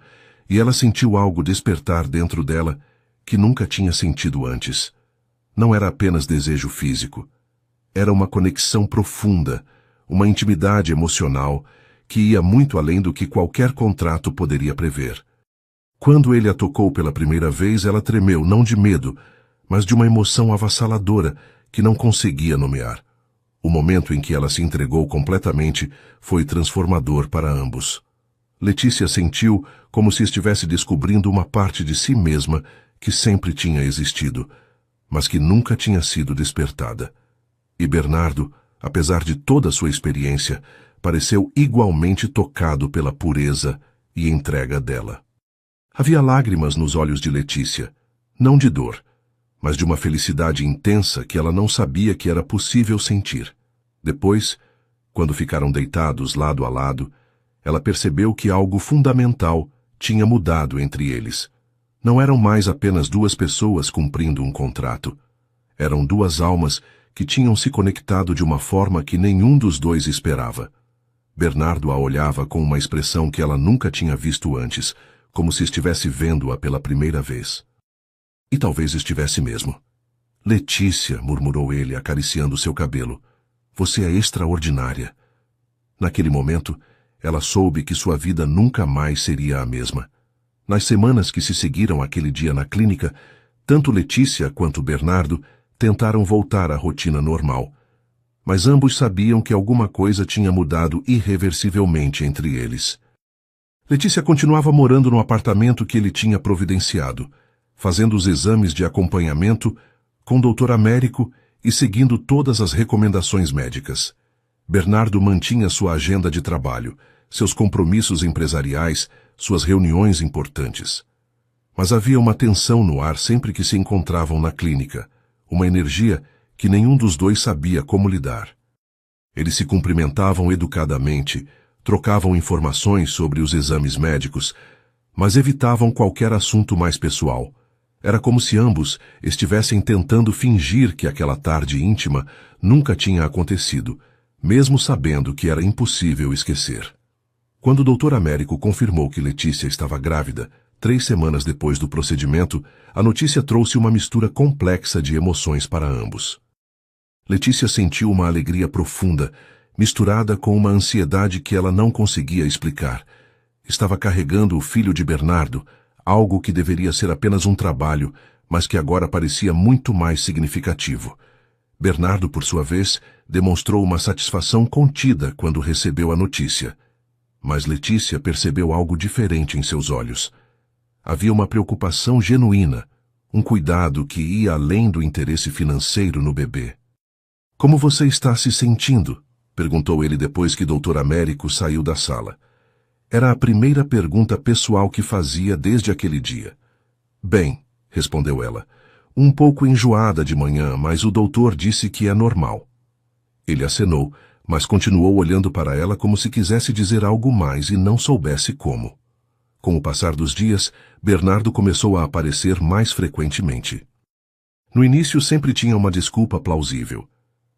e ela sentiu algo despertar dentro dela que nunca tinha sentido antes. Não era apenas desejo físico. Era uma conexão profunda, uma intimidade emocional que ia muito além do que qualquer contrato poderia prever. Quando ele a tocou pela primeira vez, ela tremeu, não de medo, mas de uma emoção avassaladora que não conseguia nomear. O momento em que ela se entregou completamente foi transformador para ambos. Letícia sentiu como se estivesse descobrindo uma parte de si mesma que sempre tinha existido, mas que nunca tinha sido despertada. E Bernardo, apesar de toda a sua experiência, pareceu igualmente tocado pela pureza e entrega dela. Havia lágrimas nos olhos de Letícia, não de dor, mas de uma felicidade intensa que ela não sabia que era possível sentir. Depois, quando ficaram deitados lado a lado, ela percebeu que algo fundamental tinha mudado entre eles. Não eram mais apenas duas pessoas cumprindo um contrato. Eram duas almas que tinham se conectado de uma forma que nenhum dos dois esperava. Bernardo a olhava com uma expressão que ela nunca tinha visto antes, como se estivesse vendo-a pela primeira vez. E talvez estivesse mesmo. Letícia, murmurou ele, acariciando seu cabelo. Você é extraordinária. Naquele momento, ela soube que sua vida nunca mais seria a mesma. Nas semanas que se seguiram àquele dia na clínica, tanto Letícia quanto Bernardo tentaram voltar à rotina normal. Mas ambos sabiam que alguma coisa tinha mudado irreversivelmente entre eles. Letícia continuava morando no apartamento que ele tinha providenciado, fazendo os exames de acompanhamento com o Dr. Américo e seguindo todas as recomendações médicas. Bernardo mantinha sua agenda de trabalho, seus compromissos empresariais, suas reuniões importantes. Mas havia uma tensão no ar sempre que se encontravam na clínica, uma energia que nenhum dos dois sabia como lidar. Eles se cumprimentavam educadamente, trocavam informações sobre os exames médicos, mas evitavam qualquer assunto mais pessoal. Era como se ambos estivessem tentando fingir que aquela tarde íntima nunca tinha acontecido, mesmo sabendo que era impossível esquecer. Quando o Dr. Américo confirmou que Letícia estava grávida, 3 semanas depois do procedimento, a notícia trouxe uma mistura complexa de emoções para ambos. Letícia sentiu uma alegria profunda, misturada com uma ansiedade que ela não conseguia explicar. Estava carregando o filho de Bernardo, algo que deveria ser apenas um trabalho, mas que agora parecia muito mais significativo. Bernardo, por sua vez, demonstrou uma satisfação contida quando recebeu a notícia. Mas Letícia percebeu algo diferente em seus olhos. Havia uma preocupação genuína, um cuidado que ia além do interesse financeiro no bebê. Como você está se sentindo? Perguntou ele depois que Dr. Américo saiu da sala. Era a primeira pergunta pessoal que fazia desde aquele dia. Bem, respondeu ela, um pouco enjoada de manhã, mas o doutor disse que é normal. Ele acenou, mas continuou olhando para ela como se quisesse dizer algo mais e não soubesse como. Com o passar dos dias, Bernardo começou a aparecer mais frequentemente. No início sempre tinha uma desculpa plausível.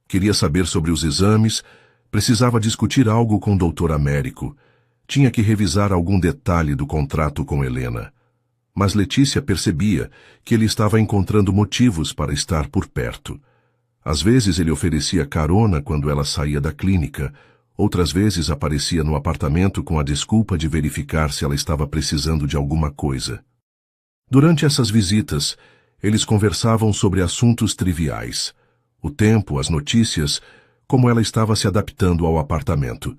Queria saber sobre os exames, precisava discutir algo com o Dr. Américo. Tinha que revisar algum detalhe do contrato com Helena. Mas Letícia percebia que ele estava encontrando motivos para estar por perto. Às vezes ele oferecia carona quando ela saía da clínica, outras vezes aparecia no apartamento com a desculpa de verificar se ela estava precisando de alguma coisa. Durante essas visitas, eles conversavam sobre assuntos triviais. O tempo, as notícias, como ela estava se adaptando ao apartamento.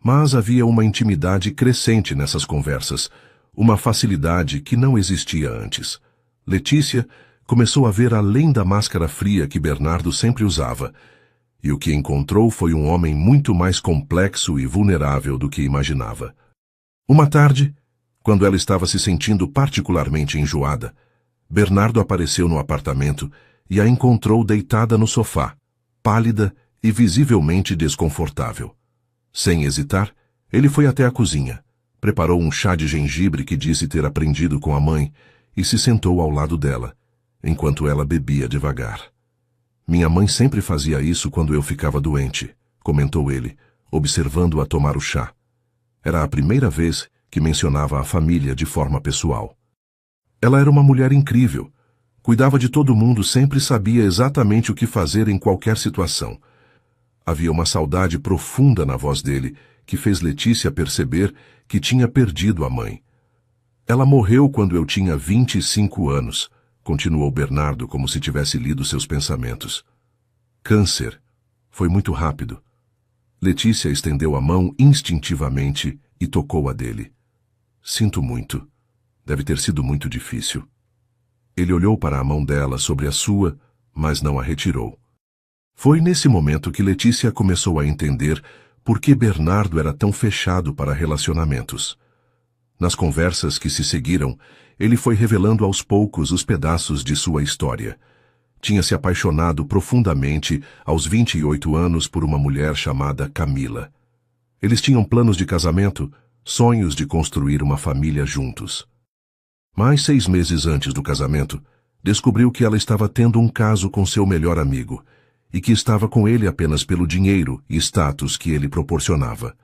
Mas havia uma intimidade crescente nessas conversas, uma facilidade que não existia antes. Letícia começou a ver além da máscara fria que Bernardo sempre usava, e o que encontrou foi um homem muito mais complexo e vulnerável do que imaginava. Uma tarde, quando ela estava se sentindo particularmente enjoada, Bernardo apareceu no apartamento e a encontrou deitada no sofá, pálida e visivelmente desconfortável. Sem hesitar, ele foi até a cozinha, preparou um chá de gengibre que disse ter aprendido com a mãe e se sentou ao lado dela, enquanto ela bebia devagar. Minha mãe sempre fazia isso quando eu ficava doente, comentou ele, observando-a tomar o chá. Era a primeira vez que mencionava a família de forma pessoal. Ela era uma mulher incrível. Cuidava de todo mundo, sempre sabia exatamente o que fazer em qualquer situação. Havia uma saudade profunda na voz dele, que fez Letícia perceber que tinha perdido a mãe. Ela morreu quando eu tinha 25 anos, continuou Bernardo como se tivesse lido seus pensamentos. Câncer. Foi muito rápido. Letícia estendeu a mão instintivamente e tocou a dele. Sinto muito. Deve ter sido muito difícil. Ele olhou para a mão dela sobre a sua, mas não a retirou. Foi nesse momento que Letícia começou a entender por que Bernardo era tão fechado para relacionamentos. Nas conversas que se seguiram, ele foi revelando aos poucos os pedaços de sua história. Tinha se apaixonado profundamente aos 28 anos por uma mulher chamada Camila. Eles tinham planos de casamento, sonhos de construir uma família juntos. Mas 6 meses antes do casamento, descobriu que ela estava tendo um caso com seu melhor amigo e que estava com ele apenas pelo dinheiro e status que ele proporcionava.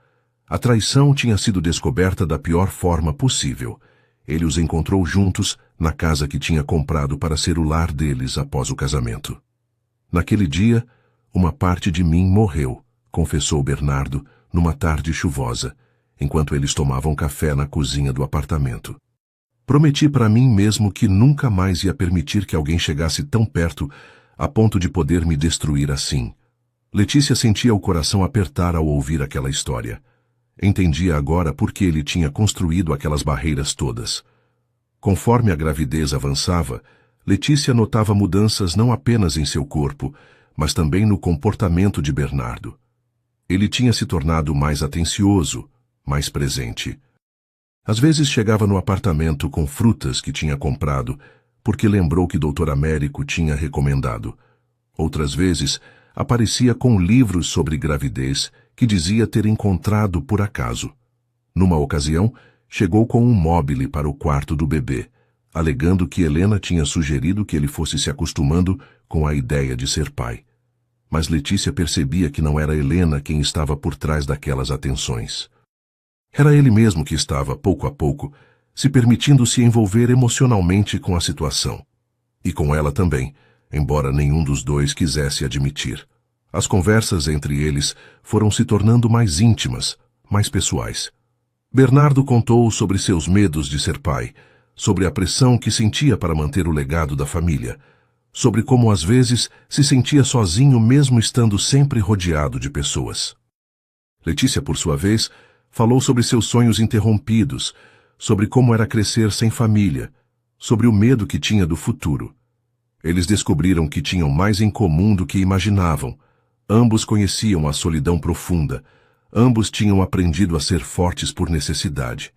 A traição tinha sido descoberta da pior forma possível. Ele os encontrou juntos na casa que tinha comprado para ser o lar deles após o casamento. Naquele dia, uma parte de mim morreu, confessou Bernardo, numa tarde chuvosa, enquanto eles tomavam café na cozinha do apartamento. Prometi para mim mesmo que nunca mais ia permitir que alguém chegasse tão perto a ponto de poder me destruir assim. Letícia sentia o coração apertar ao ouvir aquela história. Entendia agora por que ele tinha construído aquelas barreiras todas. Conforme a gravidez avançava, Letícia notava mudanças não apenas em seu corpo, mas também no comportamento de Bernardo. Ele tinha se tornado mais atencioso, mais presente. Às vezes chegava no apartamento com frutas que tinha comprado, porque lembrou que Dr. Américo tinha recomendado. Outras vezes, aparecia com livros sobre gravidez que dizia ter encontrado por acaso. Numa ocasião, chegou com um móbile para o quarto do bebê, alegando que Helena tinha sugerido que ele fosse se acostumando com a ideia de ser pai. Mas Letícia percebia que não era Helena quem estava por trás daquelas atenções. Era ele mesmo que estava, pouco a pouco, se permitindo se envolver emocionalmente com a situação. E com ela também, embora nenhum dos dois quisesse admitir. As conversas entre eles foram se tornando mais íntimas, mais pessoais. Bernardo contou sobre seus medos de ser pai, sobre a pressão que sentia para manter o legado da família, sobre como às vezes se sentia sozinho mesmo estando sempre rodeado de pessoas. Letícia, por sua vez, falou sobre seus sonhos interrompidos, sobre como era crescer sem família, sobre o medo que tinha do futuro. Eles descobriram que tinham mais em comum do que imaginavam. Ambos conheciam a solidão profunda. Ambos tinham aprendido a ser fortes por necessidade.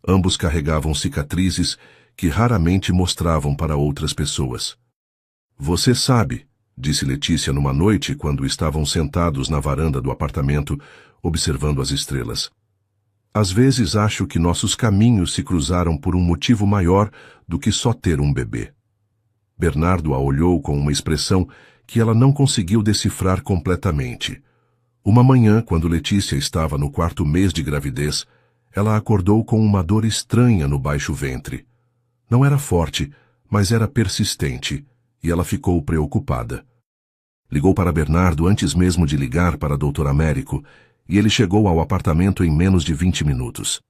Ambos carregavam cicatrizes que raramente mostravam para outras pessoas. Você sabe, disse Letícia numa noite quando estavam sentados na varanda do apartamento, observando as estrelas. Às vezes acho que nossos caminhos se cruzaram por um motivo maior do que só ter um bebê. Bernardo a olhou com uma expressão que ela não conseguiu decifrar completamente. Uma manhã, quando Letícia estava no 4º mês de gravidez, ela acordou com uma dor estranha no baixo ventre. Não era forte, mas era persistente, e ela ficou preocupada. Ligou para Bernardo antes mesmo de ligar para Dr. Américo, e ele chegou ao apartamento em menos de 20 minutos.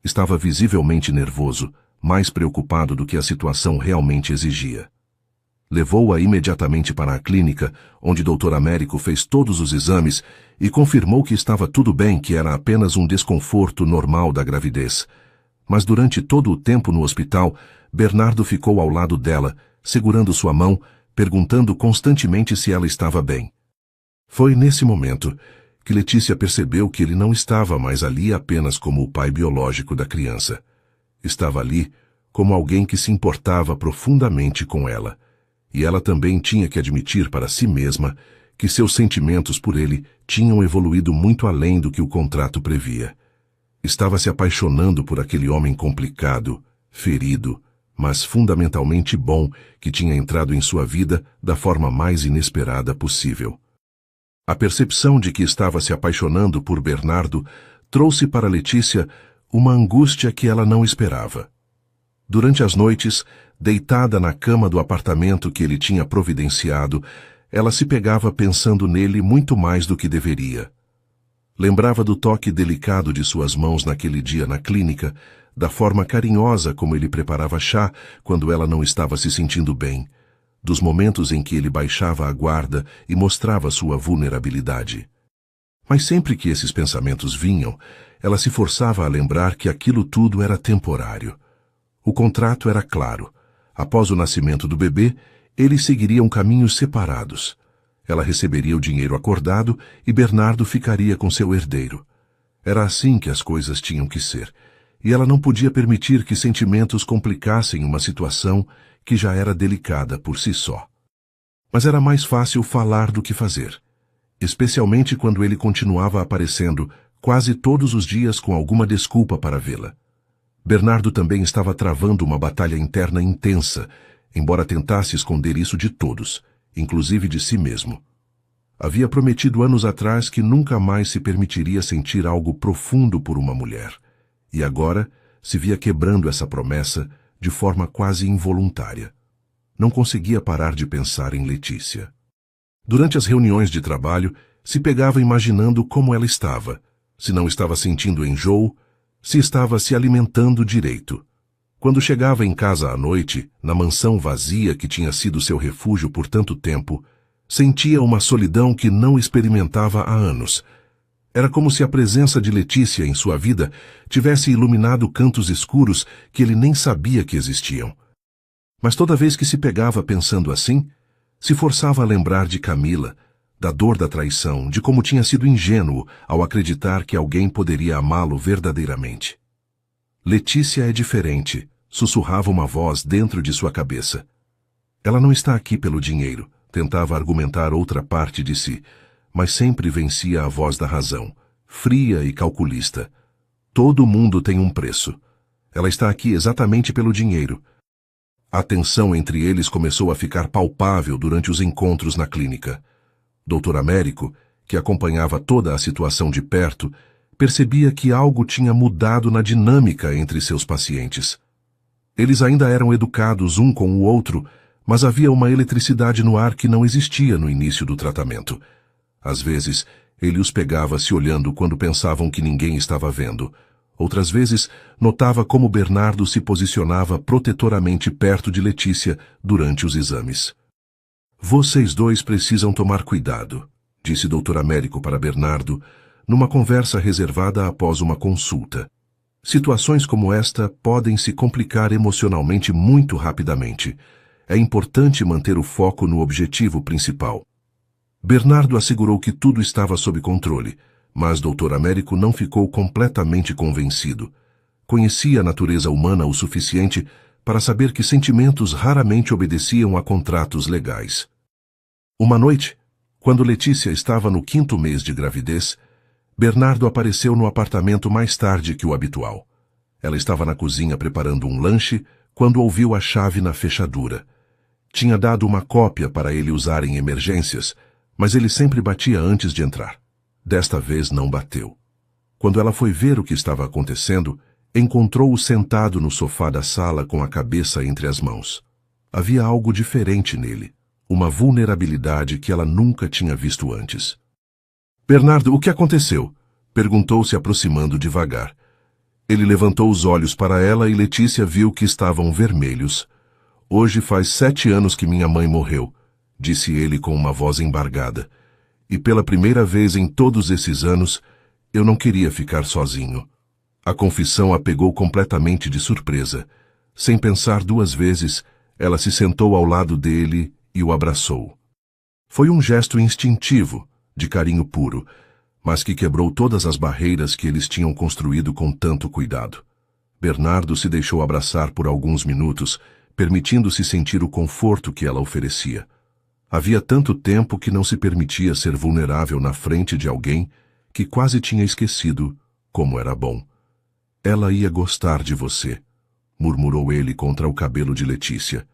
Estava visivelmente nervoso, mais preocupado do que a situação realmente exigia. Levou-a imediatamente para a clínica, onde Dr. Américo fez todos os exames e confirmou que estava tudo bem, que era apenas um desconforto normal da gravidez. Mas durante todo o tempo no hospital, Bernardo ficou ao lado dela, segurando sua mão, perguntando constantemente se ela estava bem. Foi nesse momento que Letícia percebeu que ele não estava mais ali apenas como o pai biológico da criança. Estava ali como alguém que se importava profundamente com ela. E ela também tinha que admitir para si mesma que seus sentimentos por ele tinham evoluído muito além do que o contrato previa. Estava se apaixonando por aquele homem complicado, ferido, mas fundamentalmente bom, que tinha entrado em sua vida da forma mais inesperada possível. A percepção de que estava se apaixonando por Bernardo trouxe para Letícia uma angústia que ela não esperava. Durante as noites, deitada na cama do apartamento que ele tinha providenciado, ela se pegava pensando nele muito mais do que deveria. Lembrava do toque delicado de suas mãos naquele dia na clínica, da forma carinhosa como ele preparava chá quando ela não estava se sentindo bem, dos momentos em que ele baixava a guarda e mostrava sua vulnerabilidade. Mas sempre que esses pensamentos vinham, ela se forçava a lembrar que aquilo tudo era temporário. O contrato era claro. Após o nascimento do bebê, eles seguiriam caminhos separados. Ela receberia o dinheiro acordado e Bernardo ficaria com seu herdeiro. Era assim que as coisas tinham que ser, e ela não podia permitir que sentimentos complicassem uma situação que já era delicada por si só. Mas era mais fácil falar do que fazer, especialmente quando ele continuava aparecendo quase todos os dias com alguma desculpa para vê-la. Bernardo também estava travando uma batalha interna intensa, embora tentasse esconder isso de todos, inclusive de si mesmo. Havia prometido anos atrás que nunca mais se permitiria sentir algo profundo por uma mulher, e agora se via quebrando essa promessa de forma quase involuntária. Não conseguia parar de pensar em Letícia. Durante as reuniões de trabalho, se pegava imaginando como ela estava, se não estava sentindo enjoo, se estava se alimentando direito. Quando chegava em casa à noite, na mansão vazia que tinha sido seu refúgio por tanto tempo, sentia uma solidão que não experimentava há anos. Era como se a presença de Letícia em sua vida tivesse iluminado cantos escuros que ele nem sabia que existiam. Mas toda vez que se pegava pensando assim, se forçava a lembrar de Camila, da dor da traição, de como tinha sido ingênuo ao acreditar que alguém poderia amá-lo verdadeiramente. Letícia é diferente, sussurrava uma voz dentro de sua cabeça. Ela não está aqui pelo dinheiro, tentava argumentar outra parte de si, mas sempre vencia a voz da razão, fria e calculista. Todo mundo tem um preço. Ela está aqui exatamente pelo dinheiro. A tensão entre eles começou a ficar palpável durante os encontros na clínica. Dr. Américo, que acompanhava toda a situação de perto, percebia que algo tinha mudado na dinâmica entre seus pacientes. Eles ainda eram educados um com o outro, mas havia uma eletricidade no ar que não existia no início do tratamento. Às vezes, ele os pegava se olhando quando pensavam que ninguém estava vendo. Outras vezes, notava como Bernardo se posicionava protetoramente perto de Letícia durante os exames. Vocês dois precisam tomar cuidado, disse Dr. Américo para Bernardo, numa conversa reservada após uma consulta. Situações como esta podem se complicar emocionalmente muito rapidamente. É importante manter o foco no objetivo principal. Bernardo assegurou que tudo estava sob controle, mas Dr. Américo não ficou completamente convencido. Conhecia a natureza humana o suficiente para saber que sentimentos raramente obedeciam a contratos legais. Uma noite, quando Letícia estava no 5º mês de gravidez, Bernardo apareceu no apartamento mais tarde que o habitual. Ela estava na cozinha preparando um lanche quando ouviu a chave na fechadura. Tinha dado uma cópia para ele usar em emergências, mas ele sempre batia antes de entrar. Desta vez não bateu. Quando ela foi ver o que estava acontecendo, encontrou-o sentado no sofá da sala com a cabeça entre as mãos. Havia algo diferente nele, uma vulnerabilidade que ela nunca tinha visto antes. Bernardo, o que aconteceu? Perguntou, se aproximando devagar. Ele levantou os olhos para ela e Letícia viu que estavam vermelhos. Hoje faz 7 anos que minha mãe morreu, disse ele com uma voz embargada. E pela primeira vez em todos esses anos, eu não queria ficar sozinho. A confissão a pegou completamente de surpresa. Sem pensar 2 vezes, ela se sentou ao lado dele e o abraçou. Foi um gesto instintivo, de carinho puro, mas que quebrou todas as barreiras que eles tinham construído com tanto cuidado. Bernardo se deixou abraçar por alguns minutos, permitindo-se sentir o conforto que ela oferecia. Havia tanto tempo que não se permitia ser vulnerável na frente de alguém que quase tinha esquecido como era bom. Ela ia gostar de você, murmurou ele contra o cabelo de Letícia.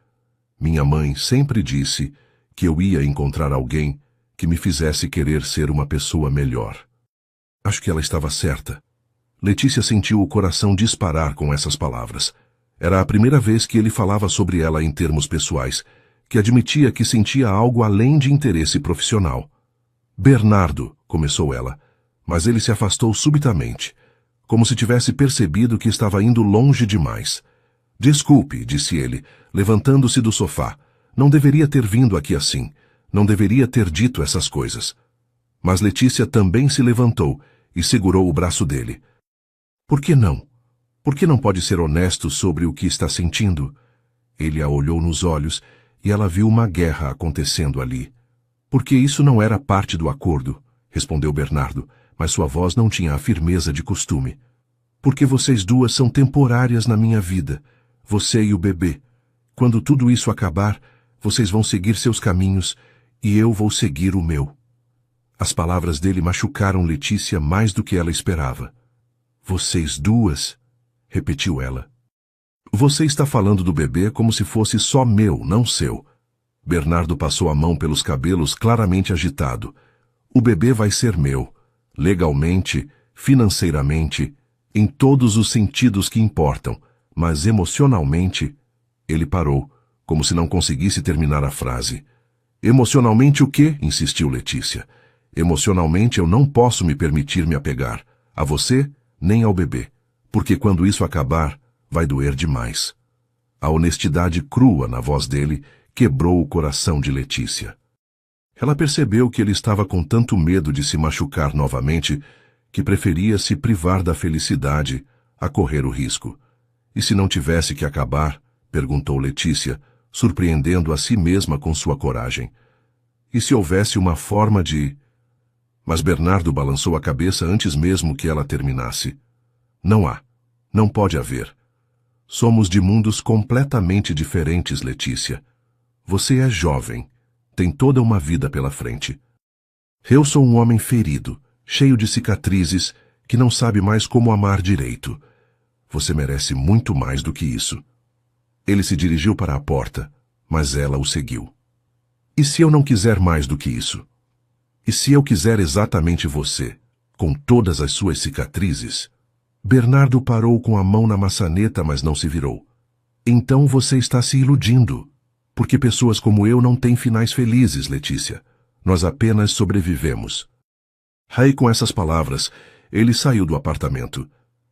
Minha mãe sempre disse que eu ia encontrar alguém que me fizesse querer ser uma pessoa melhor. Acho que ela estava certa. Letícia sentiu o coração disparar com essas palavras. Era a primeira vez que ele falava sobre ela em termos pessoais, que admitia que sentia algo além de interesse profissional. Bernardo, começou ela, mas ele se afastou subitamente, como se tivesse percebido que estava indo longe demais. Desculpe, disse ele, levantando-se do sofá. Não deveria ter vindo aqui assim. Não deveria ter dito essas coisas. Mas Letícia também se levantou e segurou o braço dele. Por que não? Por que não pode ser honesto sobre o que está sentindo? Ele a olhou nos olhos e ela viu uma guerra acontecendo ali. Porque isso não era parte do acordo, respondeu Bernardo, mas sua voz não tinha a firmeza de costume. Porque vocês duas são temporárias na minha vida, você e o bebê. Quando tudo isso acabar, vocês vão seguir seus caminhos e eu vou seguir o meu. As palavras dele machucaram Letícia mais do que ela esperava. Vocês duas, repetiu ela. Você está falando do bebê como se fosse só meu, não seu. Bernardo passou a mão pelos cabelos, claramente agitado. O bebê vai ser meu, legalmente, financeiramente, em todos os sentidos que importam, mas emocionalmente... Ele parou, como se não conseguisse terminar a frase. Emocionalmente o quê? Insistiu Letícia. Emocionalmente eu não posso me permitir me apegar, a você nem ao bebê, porque quando isso acabar, vai doer demais. A honestidade crua na voz dele quebrou o coração de Letícia. Ela percebeu que ele estava com tanto medo de se machucar novamente que preferia se privar da felicidade a correr o risco. E se não tivesse que acabar, perguntou Letícia, surpreendendo a si mesma com sua coragem. E se houvesse uma forma de... Mas Bernardo balançou a cabeça antes mesmo que ela terminasse. Não há. Não pode haver. Somos de mundos completamente diferentes, Letícia. Você é jovem. Tem toda uma vida pela frente. Eu sou um homem ferido, cheio de cicatrizes, que não sabe mais como amar direito. Você merece muito mais do que isso. Ele se dirigiu para a porta, mas ela o seguiu. E se eu não quiser mais do que isso? E se eu quiser exatamente você, com todas as suas cicatrizes? Bernardo parou com a mão na maçaneta, mas não se virou. Então você está se iludindo, porque pessoas como eu não têm finais felizes, Letícia. Nós apenas sobrevivemos. Aí, com essas palavras, ele saiu do apartamento,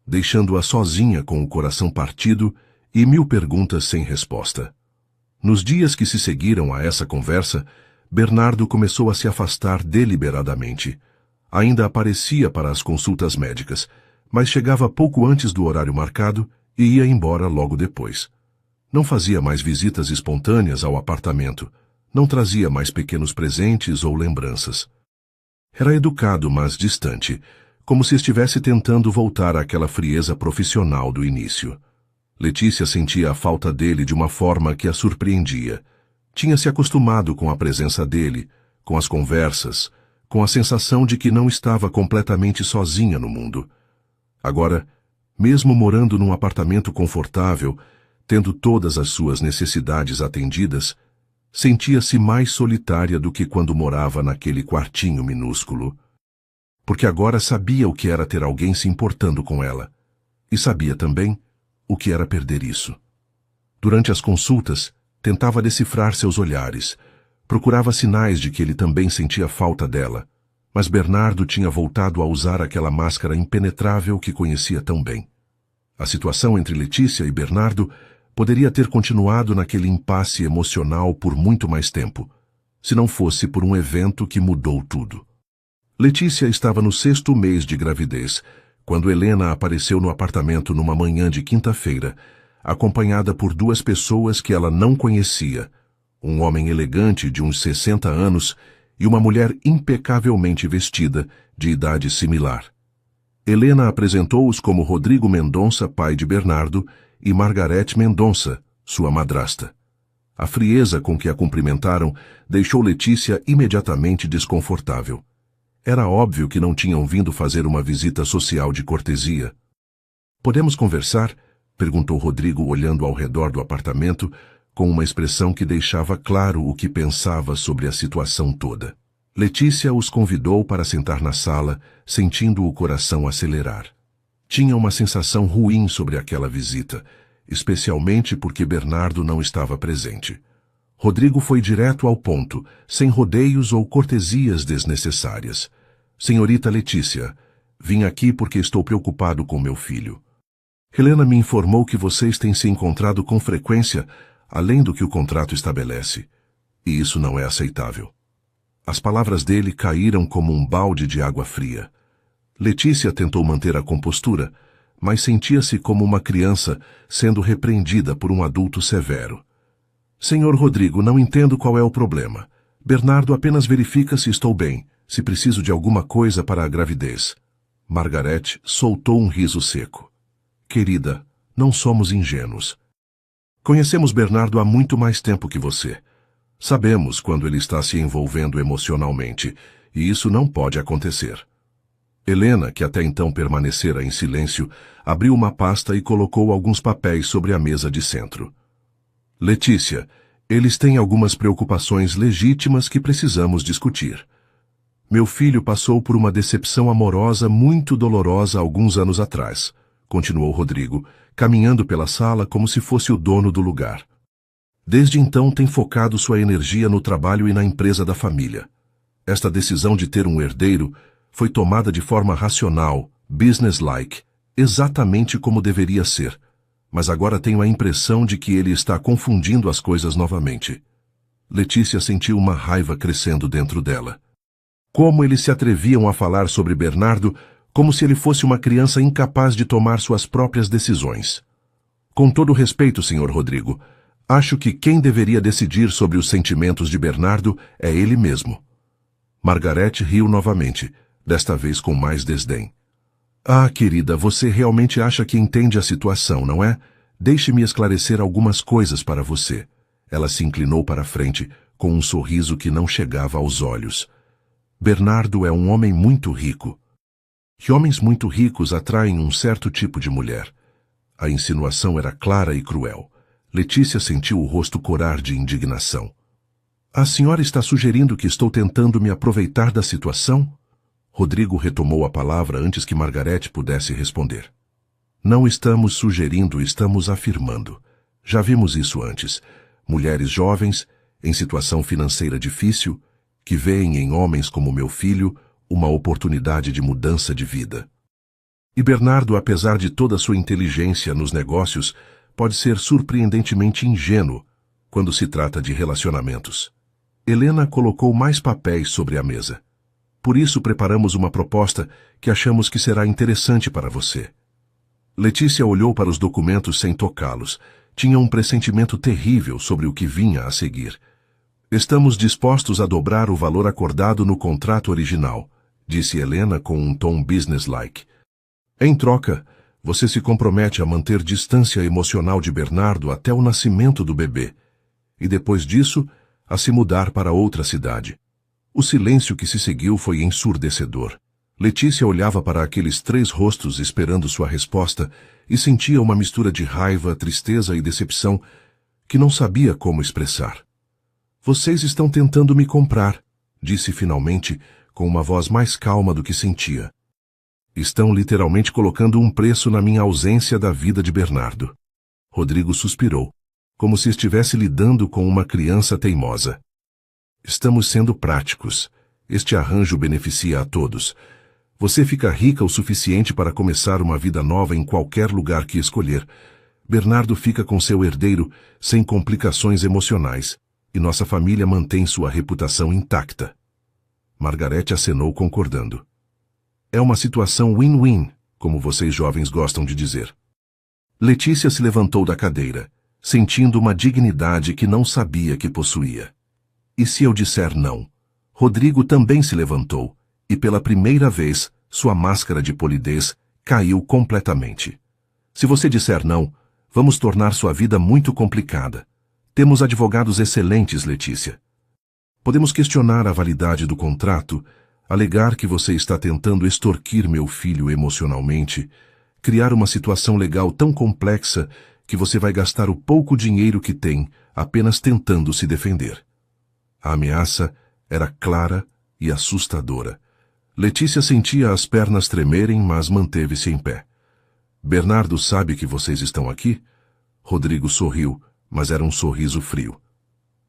deixando-a sozinha com o coração partido e 1000 perguntas sem resposta. Nos dias que se seguiram a essa conversa, Bernardo começou a se afastar deliberadamente. Ainda aparecia para as consultas médicas, mas chegava pouco antes do horário marcado e ia embora logo depois. Não fazia mais visitas espontâneas ao apartamento, não trazia mais pequenos presentes ou lembranças. Era educado, mas distante, como se estivesse tentando voltar àquela frieza profissional do início. Letícia sentia a falta dele de uma forma que a surpreendia. Tinha se acostumado com a presença dele, com as conversas, com a sensação de que não estava completamente sozinha no mundo. Agora, mesmo morando num apartamento confortável, tendo todas as suas necessidades atendidas, sentia-se mais solitária do que quando morava naquele quartinho minúsculo. porque agora sabia o que era ter alguém se importando com ela. E sabia também o que era perder isso. Durante as consultas, tentava decifrar seus olhares, procurava sinais de que ele também sentia falta dela, mas Bernardo tinha voltado a usar aquela máscara impenetrável que conhecia tão bem. A situação entre Letícia e Bernardo poderia ter continuado naquele impasse emocional por muito mais tempo, se não fosse por um evento que mudou tudo. Letícia estava no 6º mês de gravidez, quando Helena apareceu no apartamento numa manhã de quinta-feira, acompanhada por 2 pessoas que ela não conhecia, um homem elegante de uns 60 anos e uma mulher impecavelmente vestida, de idade similar. Helena apresentou-os como Rodrigo Mendonça, pai de Bernardo, e Margarete Mendonça, sua madrasta. A frieza com que a cumprimentaram deixou Letícia imediatamente desconfortável. Era óbvio que não tinham vindo fazer uma visita social de cortesia. "Podemos conversar?" perguntou Rodrigo, olhando ao redor do apartamento, com uma expressão que deixava claro o que pensava sobre a situação toda. Letícia os convidou para sentar na sala, sentindo o coração acelerar. Tinha uma sensação ruim sobre aquela visita, especialmente porque Bernardo não estava presente. Rodrigo foi direto ao ponto, sem rodeios ou cortesias desnecessárias. "Senhorita Letícia, vim aqui porque estou preocupado com meu filho. Helena me informou que vocês têm se encontrado com frequência, além do que o contrato estabelece. E isso não é aceitável." As palavras dele caíram como um balde de água fria. Letícia tentou manter a compostura, mas sentia-se como uma criança sendo repreendida por um adulto severo. "Senhor Rodrigo, não entendo qual é o problema. Bernardo apenas verifica se estou bem, se preciso de alguma coisa para a gravidez." Margarete soltou um riso seco. "Querida, não somos ingênuos. Conhecemos Bernardo há muito mais tempo que você. Sabemos quando ele está se envolvendo emocionalmente, e isso não pode acontecer." Helena, que até então permanecera em silêncio, abriu uma pasta e colocou alguns papéis sobre a mesa de centro. "Letícia, eles têm algumas preocupações legítimas que precisamos discutir. Meu filho passou por uma decepção amorosa muito dolorosa alguns anos atrás", continuou Rodrigo, caminhando pela sala como se fosse o dono do lugar. "Desde então tem focado sua energia no trabalho e na empresa da família. Esta decisão de ter um herdeiro foi tomada de forma racional, business-like, exatamente como deveria ser, mas agora tenho a impressão de que ele está confundindo as coisas novamente." Letícia sentiu uma raiva crescendo dentro dela. Como eles se atreviam a falar sobre Bernardo como se ele fosse uma criança incapaz de tomar suas próprias decisões. "Com todo respeito, Sr. Rodrigo, acho que quem deveria decidir sobre os sentimentos de Bernardo é ele mesmo." Margarete riu novamente, desta vez com mais desdém. "Ah, querida, você realmente acha que entende a situação, não é? Deixe-me esclarecer algumas coisas para você." Ela se inclinou para a frente, com um sorriso que não chegava aos olhos. "Bernardo é um homem muito rico. E homens muito ricos atraem um certo tipo de mulher." A insinuação era clara e cruel. Letícia sentiu o rosto corar de indignação. "A senhora está sugerindo que estou tentando me aproveitar da situação?" Rodrigo retomou a palavra antes que Margarete pudesse responder. "Não estamos sugerindo, estamos afirmando. Já vimos isso antes. Mulheres jovens, em situação financeira difícil, que veem em homens como meu filho uma oportunidade de mudança de vida. E Bernardo, apesar de toda a sua inteligência nos negócios, pode ser surpreendentemente ingênuo quando se trata de relacionamentos." Helena colocou mais papéis sobre a mesa. "Por isso preparamos uma proposta que achamos que será interessante para você." Letícia olhou para os documentos sem tocá-los. Tinha um pressentimento terrível sobre o que vinha a seguir. "Estamos dispostos a dobrar o valor acordado no contrato original", disse Helena com um tom businesslike. "Em troca, você se compromete a manter distância emocional de Bernardo até o nascimento do bebê, e depois disso, a se mudar para outra cidade." O silêncio que se seguiu foi ensurdecedor. Letícia olhava para aqueles 3 rostos esperando sua resposta e sentia uma mistura de raiva, tristeza e decepção que não sabia como expressar. "Vocês estão tentando me comprar", disse finalmente, com uma voz mais calma do que sentia. Estão literalmente colocando um preço na minha ausência da vida de Bernardo. Rodrigo suspirou, como se estivesse lidando com uma criança teimosa. Estamos sendo práticos. Este arranjo beneficia a todos. Você fica rica o suficiente para começar uma vida nova em qualquer lugar que escolher. Bernardo fica com seu herdeiro sem complicações emocionais, e nossa família mantém sua reputação intacta. Margarete acenou concordando. É uma situação win-win, como vocês jovens gostam de dizer. Letícia se levantou da cadeira, sentindo uma dignidade que não sabia que possuía. E se eu disser não? Rodrigo também se levantou, e pela primeira vez, sua máscara de polidez caiu completamente. Se você disser não, vamos tornar sua vida muito complicada. Temos advogados excelentes, Letícia. Podemos questionar a validade do contrato, alegar que você está tentando extorquir meu filho emocionalmente, criar uma situação legal tão complexa que você vai gastar o pouco dinheiro que tem apenas tentando se defender. A ameaça era clara e assustadora. Letícia sentia as pernas tremerem, mas manteve-se em pé. Bernardo sabe que vocês estão aqui? Rodrigo sorriu, mas era um sorriso frio.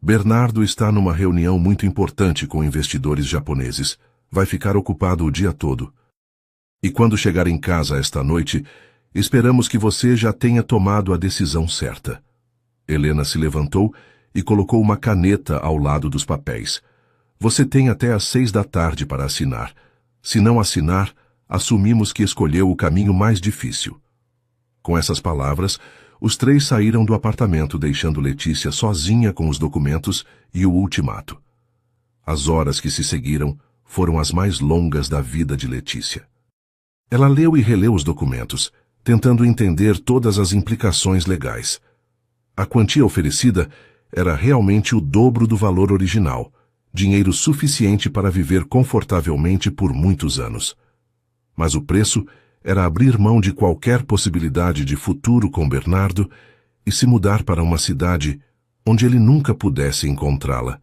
Bernardo está numa reunião muito importante com investidores japoneses. Vai ficar ocupado o dia todo. E quando chegar em casa esta noite, esperamos que você já tenha tomado a decisão certa. Helena se levantou e colocou uma caneta ao lado dos papéis. Você tem até às 6 da tarde para assinar. Se não assinar, assumimos que escolheu o caminho mais difícil. Com essas palavras, os três saíram do apartamento, deixando Letícia sozinha com os documentos e o ultimato. As horas que se seguiram foram as mais longas da vida de Letícia. Ela leu e releu os documentos, tentando entender todas as implicações legais. A quantia oferecida era realmente o dobro do valor original, dinheiro suficiente para viver confortavelmente por muitos anos. Mas o preço era abrir mão de qualquer possibilidade de futuro com Bernardo e se mudar para uma cidade onde ele nunca pudesse encontrá-la.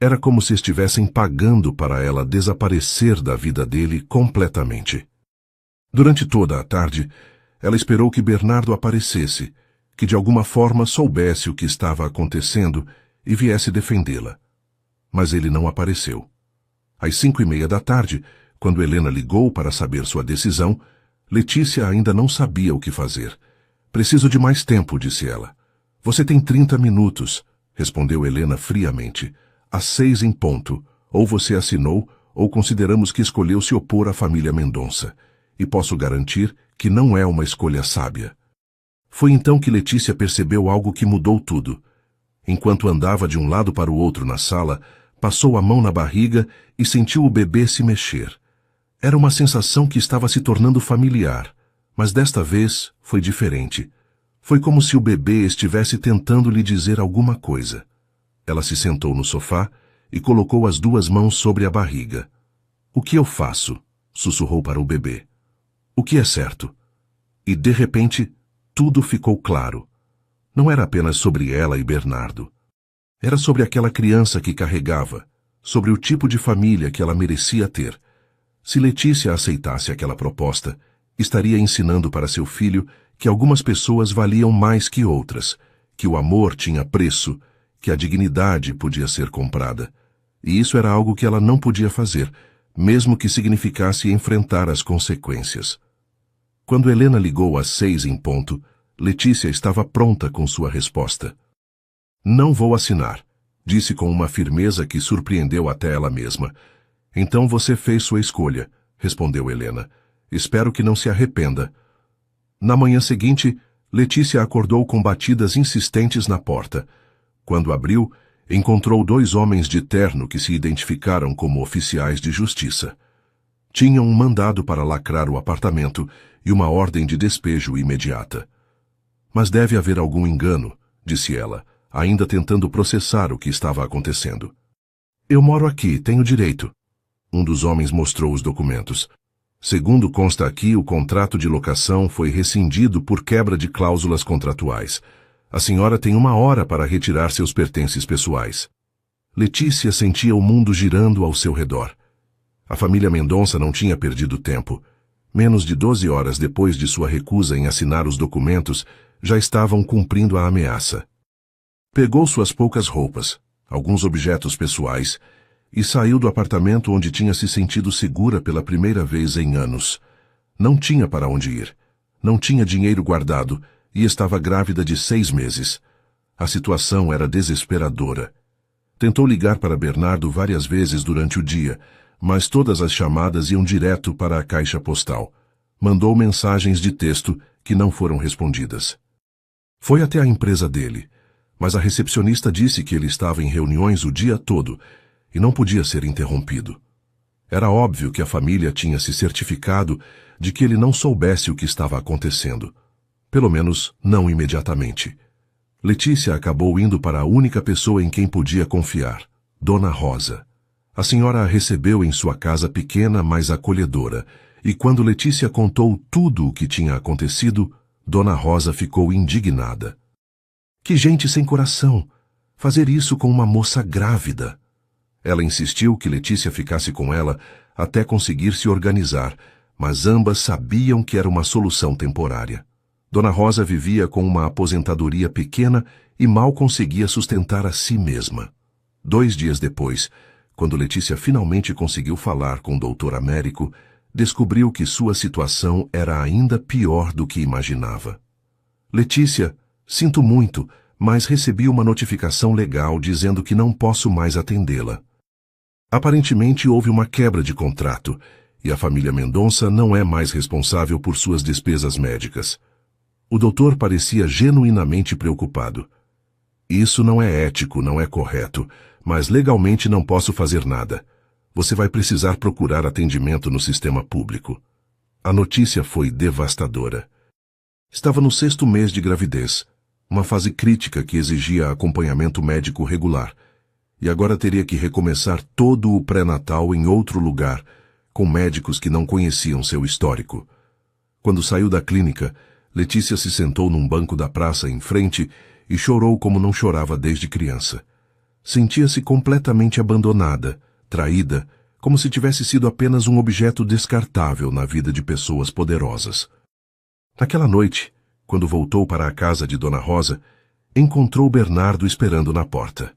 Era como se estivessem pagando para ela desaparecer da vida dele completamente. Durante toda a tarde, ela esperou que Bernardo aparecesse, que de alguma forma soubesse o que estava acontecendo e viesse defendê-la. Mas ele não apareceu. Às 5:30 da tarde, quando Helena ligou para saber sua decisão, Letícia ainda não sabia o que fazer. Preciso de mais tempo, disse ela. Você tem 30 minutos, respondeu Helena friamente. Às 6 em ponto, ou você assinou, ou consideramos que escolheu se opor à família Mendonça. E posso garantir que não é uma escolha sábia. Foi então que Letícia percebeu algo que mudou tudo. Enquanto andava de um lado para o outro na sala, passou a mão na barriga e sentiu o bebê se mexer. Era uma sensação que estava se tornando familiar, mas desta vez foi diferente. Foi como se o bebê estivesse tentando lhe dizer alguma coisa. Ela se sentou no sofá e colocou as duas mãos sobre a barriga. O que eu faço? Sussurrou para o bebê. O que é certo? E de repente, tudo ficou claro. Não era apenas sobre ela e Bernardo. Era sobre aquela criança que carregava, sobre o tipo de família que ela merecia ter. Se Letícia aceitasse aquela proposta, estaria ensinando para seu filho que algumas pessoas valiam mais que outras, que o amor tinha preço, que a dignidade podia ser comprada. E isso era algo que ela não podia fazer, mesmo que significasse enfrentar as consequências. Quando Helena ligou às 6 em ponto, Letícia estava pronta com sua resposta. Não vou assinar, disse com uma firmeza que surpreendeu até ela mesma. Então você fez sua escolha, respondeu Helena. Espero que não se arrependa. Na manhã seguinte, Letícia acordou com batidas insistentes na porta. Quando abriu, encontrou 2 homens de terno que se identificaram como oficiais de justiça. Tinham um mandado para lacrar o apartamento e uma ordem de despejo imediata. Mas deve haver algum engano, disse ela, ainda tentando processar o que estava acontecendo. Eu moro aqui, tenho direito. Um dos homens mostrou os documentos. Segundo consta aqui, o contrato de locação foi rescindido por quebra de cláusulas contratuais. A senhora tem 1 hora para retirar seus pertences pessoais. Letícia sentia o mundo girando ao seu redor. A família Mendonça não tinha perdido tempo. Menos de 12 horas depois de sua recusa em assinar os documentos, já estavam cumprindo a ameaça. Pegou suas poucas roupas, alguns objetos pessoais, e saiu do apartamento onde tinha se sentido segura pela primeira vez em anos. Não tinha para onde ir. Não tinha dinheiro guardado e estava grávida de 6 meses. A situação era desesperadora. Tentou ligar para Bernardo várias vezes durante o dia, mas todas as chamadas iam direto para a caixa postal. Mandou mensagens de texto que não foram respondidas. Foi até a empresa dele, mas a recepcionista disse que ele estava em reuniões o dia todo e não podia ser interrompido. Era óbvio que a família tinha se certificado de que ele não soubesse o que estava acontecendo. Pelo menos, não imediatamente. Letícia acabou indo para a única pessoa em quem podia confiar, Dona Rosa. A senhora a recebeu em sua casa pequena, mas acolhedora, e quando Letícia contou tudo o que tinha acontecido, Dona Rosa ficou indignada. Que gente sem coração! Fazer isso com uma moça grávida! Ela insistiu que Letícia ficasse com ela até conseguir se organizar, mas ambas sabiam que era uma solução temporária. Dona Rosa vivia com uma aposentadoria pequena e mal conseguia sustentar a si mesma. 2 dias depois, quando Letícia finalmente conseguiu falar com o doutor Américo, descobriu que sua situação era ainda pior do que imaginava. Letícia, sinto muito, mas recebi uma notificação legal dizendo que não posso mais atendê-la. Aparentemente houve uma quebra de contrato e a família Mendonça não é mais responsável por suas despesas médicas. O doutor parecia genuinamente preocupado. Isso não é ético, não é correto, mas legalmente não posso fazer nada. Você vai precisar procurar atendimento no sistema público. A notícia foi devastadora. Estava no 6º mês de gravidez, uma fase crítica que exigia acompanhamento médico regular, e agora teria que recomeçar todo o pré-natal em outro lugar, com médicos que não conheciam seu histórico. Quando saiu da clínica, Letícia se sentou num banco da praça em frente e chorou como não chorava desde criança. Sentia-se completamente abandonada, traída, como se tivesse sido apenas um objeto descartável na vida de pessoas poderosas. Naquela noite, quando voltou para a casa de Dona Rosa, encontrou Bernardo esperando na porta.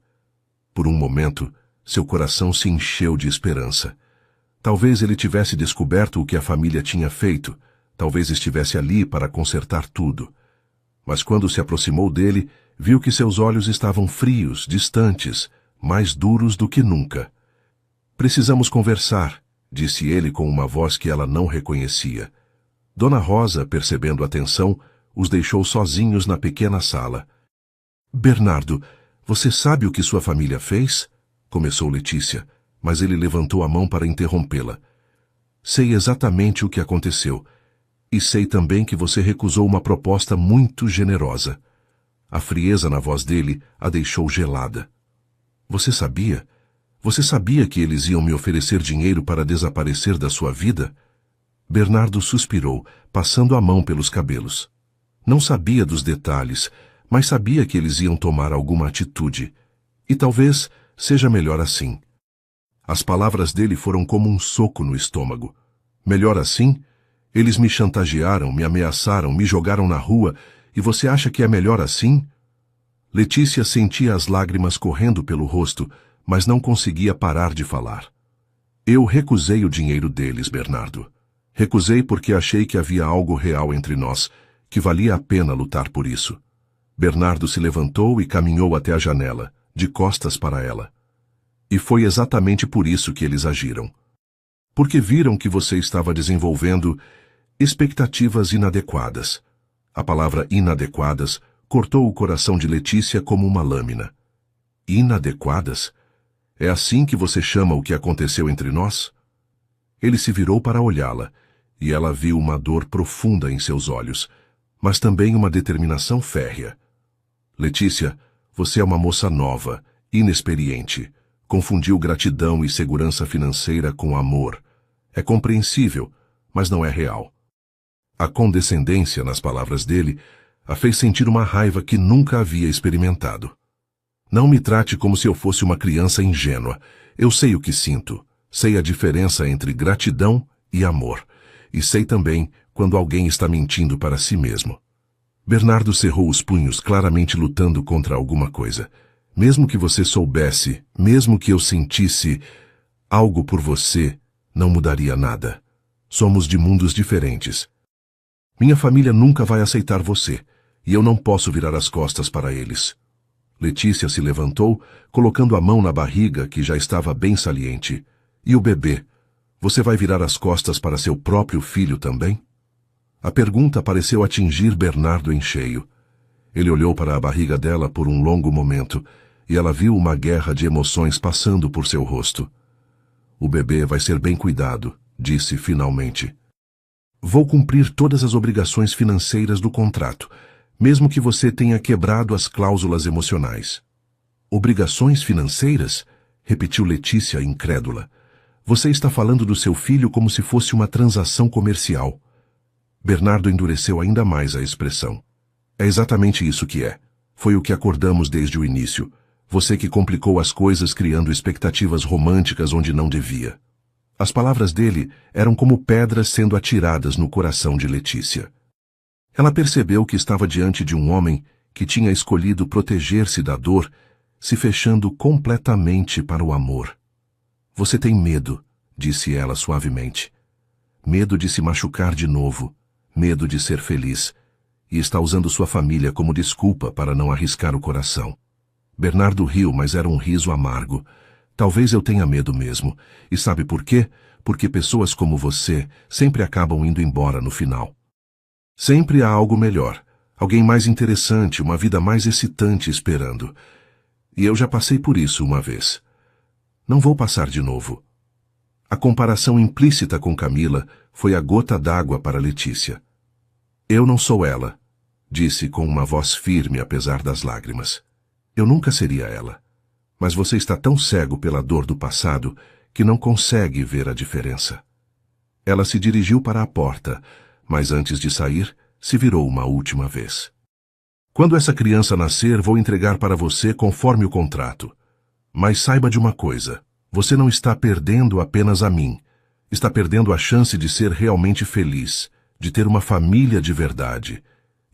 Por um momento, seu coração se encheu de esperança. Talvez ele tivesse descoberto o que a família tinha feito, talvez estivesse ali para consertar tudo. Mas quando se aproximou dele, viu que seus olhos estavam frios, distantes, mais duros do que nunca. Precisamos conversar, disse ele com uma voz que ela não reconhecia. Dona Rosa, percebendo a tensão, os deixou sozinhos na pequena sala. Bernardo, você sabe o que sua família fez? Começou Letícia, mas ele levantou a mão para interrompê-la. Sei exatamente o que aconteceu. E sei também que você recusou uma proposta muito generosa. A frieza na voz dele a deixou gelada. Você sabia? Você sabia que eles iam me oferecer dinheiro para desaparecer da sua vida? Bernardo suspirou, passando a mão pelos cabelos. Não sabia dos detalhes, mas sabia que eles iam tomar alguma atitude. E talvez seja melhor assim. As palavras dele foram como um soco no estômago. Melhor assim? Eles me chantagearam, me ameaçaram, me jogaram na rua, e você acha que é melhor assim? Letícia sentia as lágrimas correndo pelo rosto, mas não conseguia parar de falar. Eu recusei o dinheiro deles, Bernardo. Recusei porque achei que havia algo real entre nós, que valia a pena lutar por isso. Bernardo se levantou e caminhou até a janela, de costas para ela. E foi exatamente por isso que eles agiram. Porque viram que você estava desenvolvendo expectativas inadequadas. A palavra inadequadas cortou o coração de Letícia como uma lâmina. Inadequadas? É assim que você chama o que aconteceu entre nós? Ele se virou para olhá-la, e ela viu uma dor profunda em seus olhos, mas também uma determinação férrea. Letícia, você é uma moça nova, inexperiente. Confundiu gratidão e segurança financeira com amor. É compreensível, mas não é real. A condescendência nas palavras dele a fez sentir uma raiva que nunca havia experimentado. Não me trate como se eu fosse uma criança ingênua. Eu sei o que sinto. Sei a diferença entre gratidão e amor, e sei também quando alguém está mentindo para si mesmo. Bernardo cerrou os punhos, claramente lutando contra alguma coisa. Mesmo que você soubesse, mesmo que eu sentisse algo por você, não mudaria nada. Somos de mundos diferentes. Minha família nunca vai aceitar você, e eu não posso virar as costas para eles. Letícia se levantou, colocando a mão na barriga, que já estava bem saliente. E o bebê? Você vai virar as costas para seu próprio filho também? A pergunta pareceu atingir Bernardo em cheio. Ele olhou para a barriga dela por um longo momento, e ela viu uma guerra de emoções passando por seu rosto. O bebê vai ser bem cuidado, disse finalmente. Vou cumprir todas as obrigações financeiras do contrato, mesmo que você tenha quebrado as cláusulas emocionais. Obrigações financeiras? Repetiu Letícia, incrédula. Você está falando do seu filho como se fosse uma transação comercial. Bernardo endureceu ainda mais a expressão. É exatamente isso que é. Foi o que acordamos desde o início. Você que complicou as coisas criando expectativas românticas onde não devia. As palavras dele eram como pedras sendo atiradas no coração de Letícia. Ela percebeu que estava diante de um homem que tinha escolhido proteger-se da dor, se fechando completamente para o amor. Você tem medo, disse ela suavemente. Medo de se machucar de novo, medo de ser feliz, e está usando sua família como desculpa para não arriscar o coração. Bernardo riu, mas era um riso amargo. Talvez eu tenha medo mesmo. E sabe por quê? Porque pessoas como você sempre acabam indo embora no final. Sempre há algo melhor, alguém mais interessante, uma vida mais excitante esperando. E eu já passei por isso uma vez. Não vou passar de novo. A comparação implícita com Camila foi a gota d'água para Letícia. Eu não sou ela, disse com uma voz firme apesar das lágrimas. Eu nunca seria ela. Mas você está tão cego pela dor do passado que não consegue ver a diferença. Ela se dirigiu para a porta, mas antes de sair, se virou uma última vez. Quando essa criança nascer, vou entregar para você conforme o contrato. Mas saiba de uma coisa, você não está perdendo apenas a mim. Está perdendo a chance de ser realmente feliz, de ter uma família de verdade.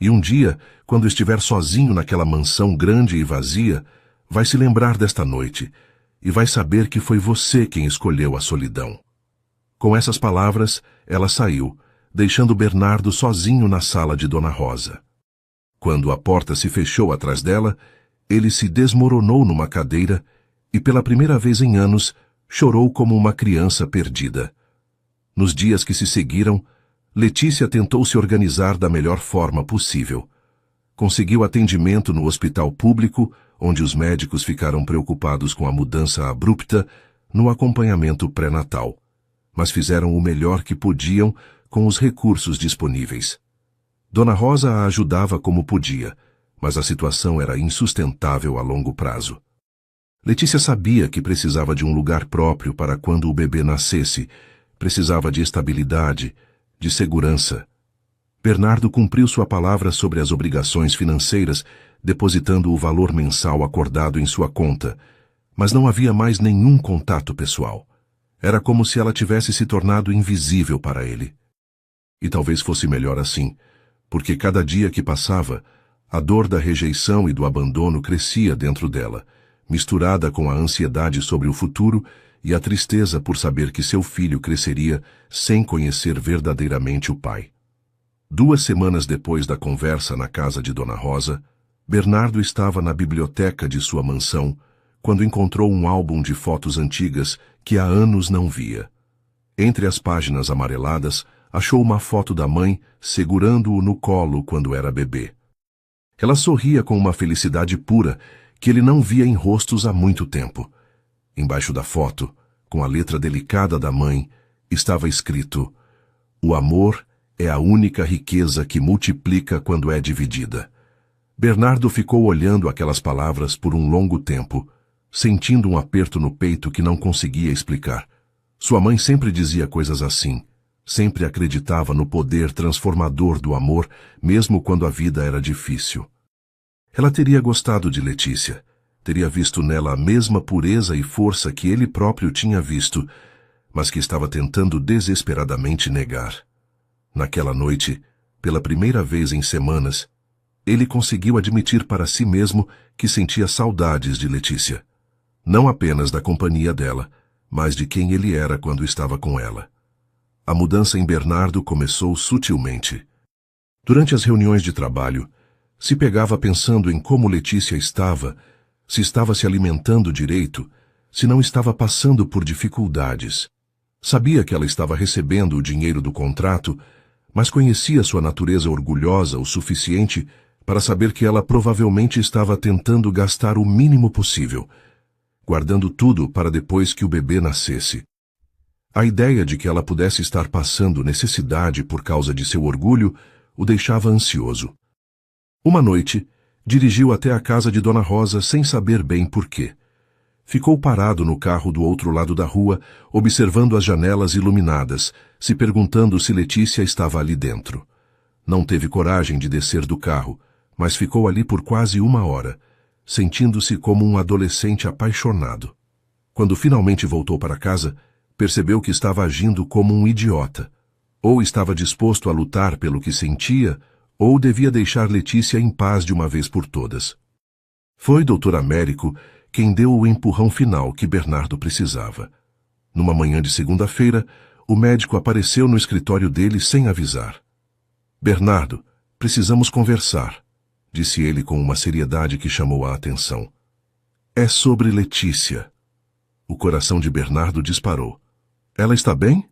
E um dia, quando estiver sozinho naquela mansão grande e vazia, vai se lembrar desta noite e vai saber que foi você quem escolheu a solidão. Com essas palavras, ela saiu, deixando Bernardo sozinho na sala de Dona Rosa. Quando a porta se fechou atrás dela, ele se desmoronou numa cadeira e, pela primeira vez em anos, chorou como uma criança perdida. Nos dias que se seguiram, Letícia tentou se organizar da melhor forma possível. Conseguiu atendimento no hospital público, onde os médicos ficaram preocupados com a mudança abrupta no acompanhamento pré-natal, mas fizeram o melhor que podiam com os recursos disponíveis. Dona Rosa a ajudava como podia, mas a situação era insustentável a longo prazo. Letícia sabia que precisava de um lugar próprio para quando o bebê nascesse, precisava de estabilidade, de segurança. Bernardo cumpriu sua palavra sobre as obrigações financeiras, depositando o valor mensal acordado em sua conta, mas não havia mais nenhum contato pessoal. Era como se ela tivesse se tornado invisível para ele. E talvez fosse melhor assim, porque cada dia que passava, a dor da rejeição e do abandono crescia dentro dela, misturada com a ansiedade sobre o futuro e a tristeza por saber que seu filho cresceria sem conhecer verdadeiramente o pai. 2 semanas depois da conversa na casa de Dona Rosa, Bernardo estava na biblioteca de sua mansão quando encontrou um álbum de fotos antigas que há anos não via. Entre as páginas amareladas, achou uma foto da mãe segurando-o no colo quando era bebê. Ela sorria com uma felicidade pura que ele não via em rostos há muito tempo. Embaixo da foto, com a letra delicada da mãe, estava escrito: "O amor é a única riqueza que multiplica quando é dividida." Bernardo ficou olhando aquelas palavras por um longo tempo, sentindo um aperto no peito que não conseguia explicar. Sua mãe sempre dizia coisas assim, sempre acreditava no poder transformador do amor, mesmo quando a vida era difícil. Ela teria gostado de Letícia, teria visto nela a mesma pureza e força que ele próprio tinha visto, mas que estava tentando desesperadamente negar. Naquela noite, pela primeira vez em semanas, ele conseguiu admitir para si mesmo que sentia saudades de Letícia. Não apenas da companhia dela, mas de quem ele era quando estava com ela. A mudança em Bernardo começou sutilmente. Durante as reuniões de trabalho, se pegava pensando em como Letícia estava, se estava se alimentando direito, se não estava passando por dificuldades. Sabia que ela estava recebendo o dinheiro do contrato, mas conhecia sua natureza orgulhosa o suficiente para saber que ela provavelmente estava tentando gastar o mínimo possível, guardando tudo para depois que o bebê nascesse. A ideia de que ela pudesse estar passando necessidade por causa de seu orgulho o deixava ansioso. Uma noite, dirigiu até a casa de Dona Rosa sem saber bem por quê. Ficou parado no carro do outro lado da rua, observando as janelas iluminadas, se perguntando se Letícia estava ali dentro. Não teve coragem de descer do carro, mas ficou ali por quase 1 hora, sentindo-se como um adolescente apaixonado. Quando finalmente voltou para casa, percebeu que estava agindo como um idiota. Ou estava disposto a lutar pelo que sentia, ou devia deixar Letícia em paz de uma vez por todas. Foi Dr. Américo quem deu o empurrão final que Bernardo precisava. Numa manhã de segunda-feira, o médico apareceu no escritório dele sem avisar. "Bernardo, precisamos conversar", disse ele com uma seriedade que chamou a atenção. "É sobre Letícia." O coração de Bernardo disparou. "Ela está bem?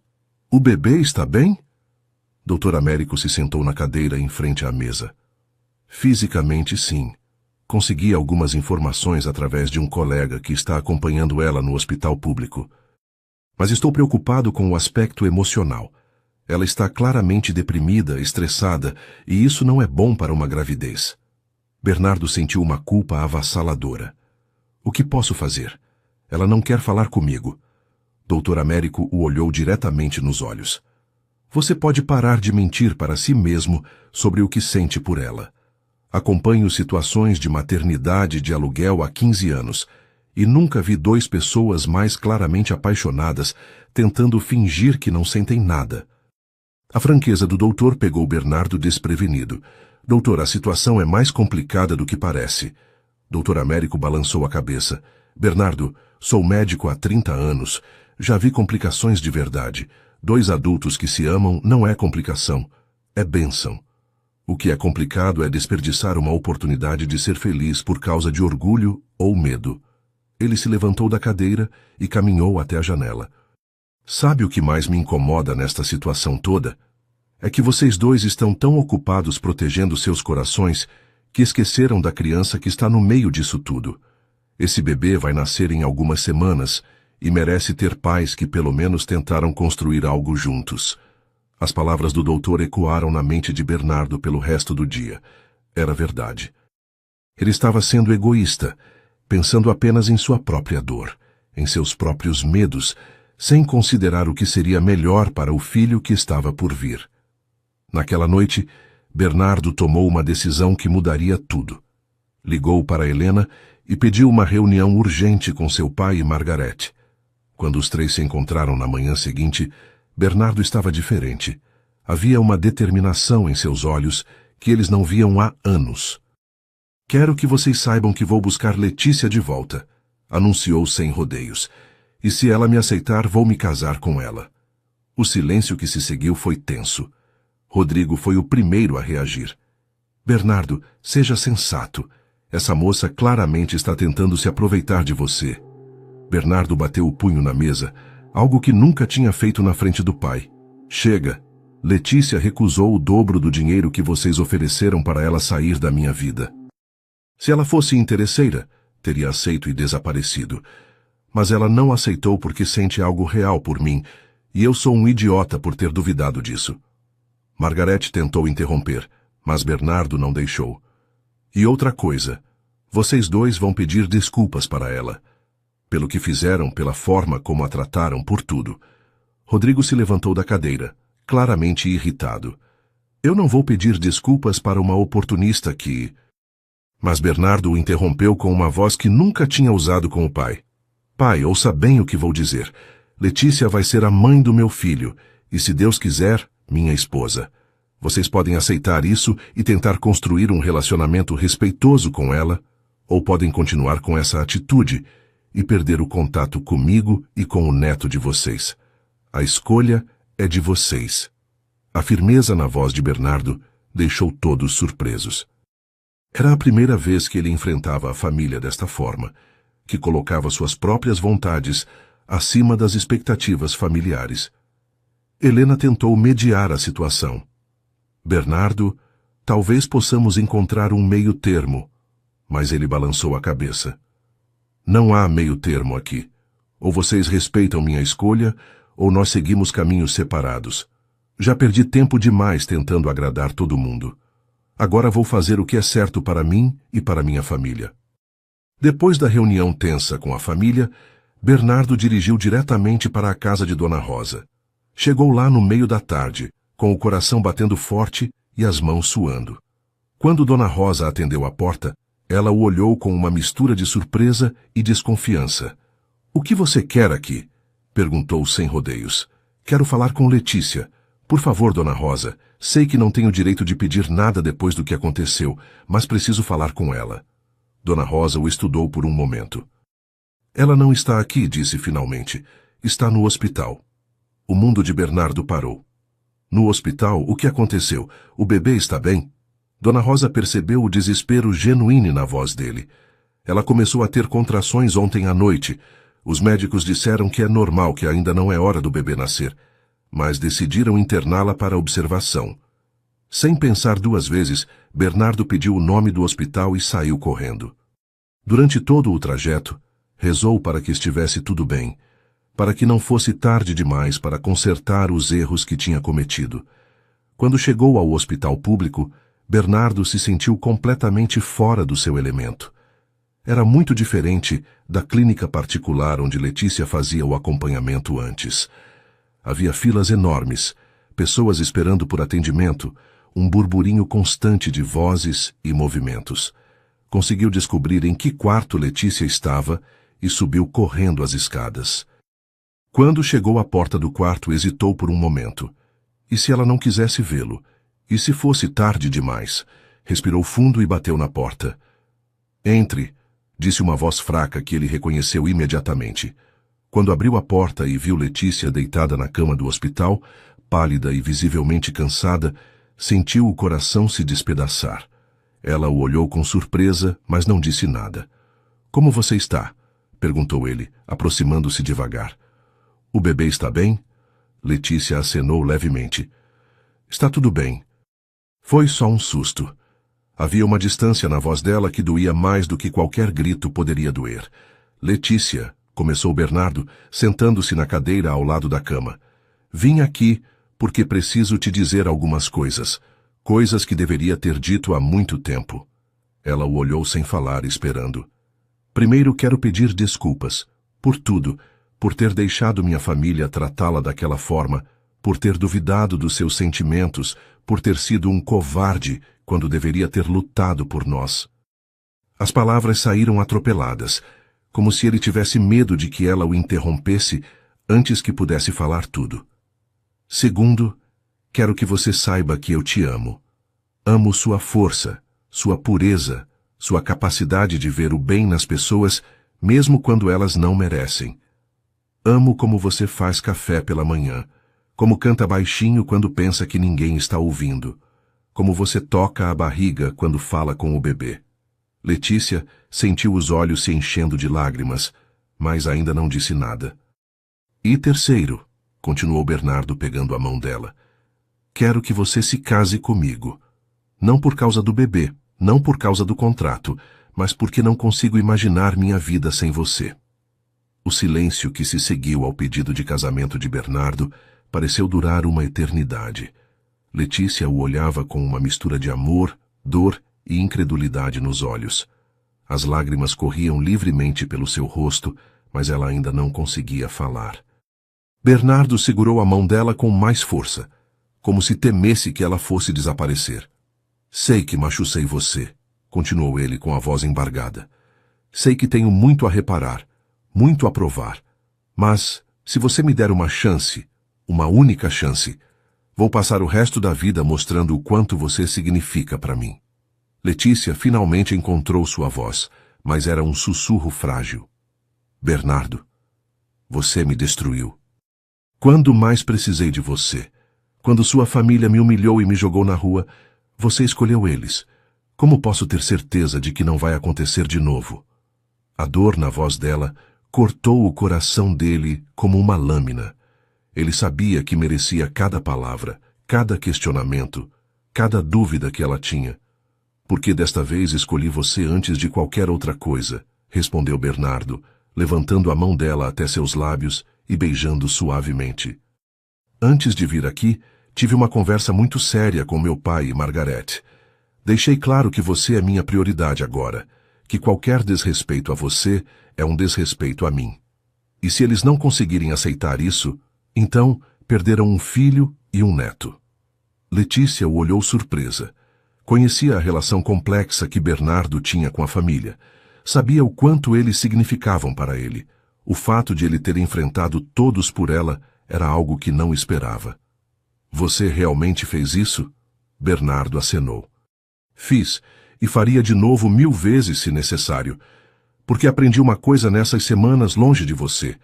O bebê está bem?" Dr. Américo se sentou na cadeira em frente à mesa. "Fisicamente, sim. Consegui algumas informações através de um colega que está acompanhando ela no hospital público. Mas estou preocupado com o aspecto emocional. Ela está claramente deprimida, estressada, e isso não é bom para uma gravidez." Bernardo sentiu uma culpa avassaladora. "O que posso fazer? Ela não quer falar comigo." Dr. Américo o olhou diretamente nos olhos. "Você pode parar de mentir para si mesmo sobre o que sente por ela. Acompanho situações de maternidade de aluguel há 15 anos e nunca vi 2 pessoas mais claramente apaixonadas tentando fingir que não sentem nada." A franqueza do doutor pegou Bernardo desprevenido. "Doutor, a situação é mais complicada do que parece." Dr. Américo balançou a cabeça. "Bernardo, sou médico há 30 anos. Já vi complicações de verdade. 2 adultos que se amam não é complicação, é bênção. O que é complicado é desperdiçar uma oportunidade de ser feliz por causa de orgulho ou medo." Ele se levantou da cadeira e caminhou até a janela. "Sabe o que mais me incomoda nesta situação toda? É que vocês 2 estão tão ocupados protegendo seus corações que esqueceram da criança que está no meio disso tudo. Esse bebê vai nascer em algumas semanas e merece ter pais que pelo menos tentaram construir algo juntos." As palavras do doutor ecoaram na mente de Bernardo pelo resto do dia. Era verdade. Ele estava sendo egoísta, pensando apenas em sua própria dor, em seus próprios medos, sem considerar o que seria melhor para o filho que estava por vir. Naquela noite, Bernardo tomou uma decisão que mudaria tudo. Ligou para Helena e pediu uma reunião urgente com seu pai e Margarete. Quando os 3 se encontraram na manhã seguinte, Bernardo estava diferente. Havia uma determinação em seus olhos que eles não viam há anos. "Quero que vocês saibam que vou buscar Letícia de volta", anunciou sem rodeios. "E se ela me aceitar, vou me casar com ela." O silêncio que se seguiu foi tenso. Rodrigo foi o primeiro a reagir. "Bernardo, seja sensato. Essa moça claramente está tentando se aproveitar de você." Bernardo bateu o punho na mesa, algo que nunca tinha feito na frente do pai. "Chega. Letícia recusou o dobro do dinheiro que vocês ofereceram para ela sair da minha vida. Se ela fosse interesseira, teria aceito e desaparecido. Mas ela não aceitou porque sente algo real por mim, e eu sou um idiota por ter duvidado disso." Margarete tentou interromper, mas Bernardo não deixou. "E outra coisa, vocês 2 vão pedir desculpas para ela. Pelo que fizeram, pela forma como a trataram, por tudo." Rodrigo se levantou da cadeira, claramente irritado. "Eu não vou pedir desculpas para uma oportunista que..." Mas Bernardo o interrompeu com uma voz que nunca tinha usado com o pai. "Pai, ouça bem o que vou dizer. Letícia vai ser a mãe do meu filho, e se Deus quiser, minha esposa. Vocês podem aceitar isso e tentar construir um relacionamento respeitoso com ela, ou podem continuar com essa atitude e perder o contato comigo e com o neto de vocês. A escolha é de vocês. A firmeza na voz de Bernardo deixou todos surpresos. Era a primeira vez que ele enfrentava a família desta forma, que colocava suas próprias vontades acima das expectativas familiares. Helena tentou mediar a situação. Bernardo, talvez possamos encontrar um meio termo, mas ele balançou a cabeça. Não há meio termo aqui. Ou vocês respeitam minha escolha, ou nós seguimos caminhos separados. Já perdi tempo demais tentando agradar todo mundo. Agora vou fazer o que é certo para mim e para minha família. Depois da reunião tensa com a família, Bernardo dirigiu diretamente para a casa de Dona Rosa. Chegou lá no meio da tarde, com o coração batendo forte e as mãos suando. Quando Dona Rosa atendeu a porta, ela o olhou com uma mistura de surpresa e desconfiança. — O que você quer aqui? Perguntou sem rodeios. — Quero falar com Letícia. Por favor, Dona Rosa, sei que não tenho direito de pedir nada depois do que aconteceu, mas preciso falar com ela. Dona Rosa o estudou por um momento. — Ela não está aqui, disse finalmente. Está no hospital. O mundo de Bernardo parou. — No hospital? O que aconteceu? O bebê está bem? Dona Rosa percebeu o desespero genuíno na voz dele. Ela começou a ter contrações ontem à noite. Os médicos disseram que é normal, que ainda não é hora do bebê nascer, mas decidiram interná-la para observação. Sem pensar duas vezes, Bernardo pediu o nome do hospital e saiu correndo. Durante todo o trajeto, rezou para que estivesse tudo bem, para que não fosse tarde demais para consertar os erros que tinha cometido. Quando chegou ao hospital público, Bernardo se sentiu completamente fora do seu elemento. Era muito diferente da clínica particular onde Letícia fazia o acompanhamento antes. Havia filas enormes, pessoas esperando por atendimento, um burburinho constante de vozes e movimentos. Conseguiu descobrir em que quarto Letícia estava e subiu correndo as escadas. Quando chegou à porta do quarto, hesitou por um momento. E se ela não quisesse vê-lo? E se fosse tarde demais? Respirou fundo e bateu na porta. — Entre, disse uma voz fraca que ele reconheceu imediatamente. Quando abriu a porta e viu Letícia deitada na cama do hospital, pálida e visivelmente cansada, sentiu o coração se despedaçar. Ela o olhou com surpresa, mas não disse nada. — Como você está? Perguntou ele, aproximando-se devagar. — O bebê está bem? Letícia acenou levemente. — Está tudo bem. Foi só um susto. Havia uma distância na voz dela que doía mais do que qualquer grito poderia doer. — Letícia, começou Bernardo, sentando-se na cadeira ao lado da cama. Vim aqui porque preciso te dizer algumas coisas. Coisas que deveria ter dito há muito tempo. Ela o olhou sem falar, esperando. Primeiro quero pedir desculpas. Por tudo. Por ter deixado minha família tratá-la daquela forma. Por ter duvidado dos seus sentimentos. Por ter sido um covarde quando deveria ter lutado por nós. As palavras saíram atropeladas, como se ele tivesse medo de que ela o interrompesse antes que pudesse falar tudo. Segundo, quero que você saiba que eu te amo. Amo sua força, sua pureza, sua capacidade de ver o bem nas pessoas, mesmo quando elas não merecem. Amo como você faz café pela manhã, como canta baixinho quando pensa que ninguém está ouvindo, como você toca a barriga quando fala com o bebê. Letícia sentiu os olhos se enchendo de lágrimas, mas ainda não disse nada. E terceiro, continuou Bernardo pegando a mão dela, quero que você se case comigo. Não por causa do bebê, não por causa do contrato, mas porque não consigo imaginar minha vida sem você. O silêncio que se seguiu ao pedido de casamento de Bernardo pareceu durar uma eternidade. Letícia o olhava com uma mistura de amor, dor e incredulidade nos olhos. As lágrimas corriam livremente pelo seu rosto, mas ela ainda não conseguia falar. Bernardo segurou a mão dela com mais força, como se temesse que ela fosse desaparecer. Sei que machucei você, continuou ele com a voz embargada. Sei que tenho muito a reparar, muito a provar, mas Se você me der uma chance, uma única chance, vou passar o resto da vida mostrando o quanto você significa para mim. Letícia finalmente encontrou sua voz, mas era um sussurro frágil. Bernardo, você me destruiu. Quando mais precisei de você? Quando sua família me humilhou e me jogou na rua, você escolheu eles. Como posso ter certeza de que não vai acontecer de novo? A dor na voz dela cortou o coração dele como uma lâmina. Ele sabia que merecia cada palavra, cada questionamento, cada dúvida que ela tinha. Porque desta vez escolhi você antes de qualquer outra coisa, respondeu Bernardo, levantando a mão dela até seus lábios e beijando suavemente. Antes de vir aqui, tive uma conversa muito séria com meu pai e Margarete. Deixei claro que você é minha prioridade agora, que qualquer desrespeito a você é um desrespeito a mim. E se eles não conseguirem aceitar isso, então perderam um filho e um neto. Letícia o olhou surpresa. Conhecia a relação complexa que Bernardo tinha com a família. Sabia o quanto eles significavam para ele. O fato de ele ter enfrentado todos por ela era algo que não esperava. Você realmente fez isso? Bernardo acenou. Fiz, e faria de novo 1000 vezes se necessário, porque aprendi uma coisa nessas semanas longe de você.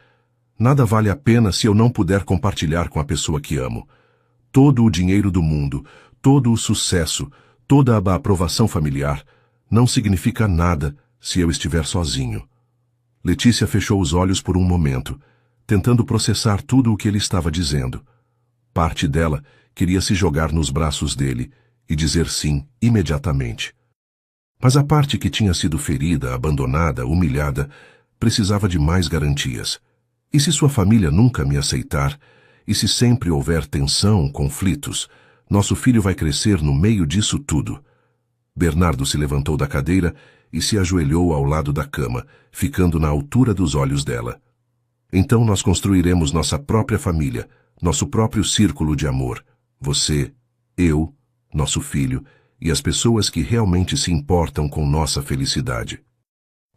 Nada vale a pena se eu não puder compartilhar com a pessoa que amo. Todo o dinheiro do mundo, todo o sucesso, toda a aprovação familiar, não significa nada se eu estiver sozinho. Letícia fechou os olhos por um momento, tentando processar tudo o que ele estava dizendo. Parte dela queria se jogar nos braços dele e dizer sim imediatamente. Mas a parte que tinha sido ferida, abandonada, humilhada, precisava de mais garantias. E se sua família nunca me aceitar, e se sempre houver tensão, conflitos, nosso filho vai crescer no meio disso tudo. Bernardo se levantou da cadeira e se ajoelhou ao lado da cama, ficando na altura dos olhos dela. Então nós construiremos nossa própria família, nosso próprio círculo de amor. Você, eu, nosso filho e as pessoas que realmente se importam com nossa felicidade.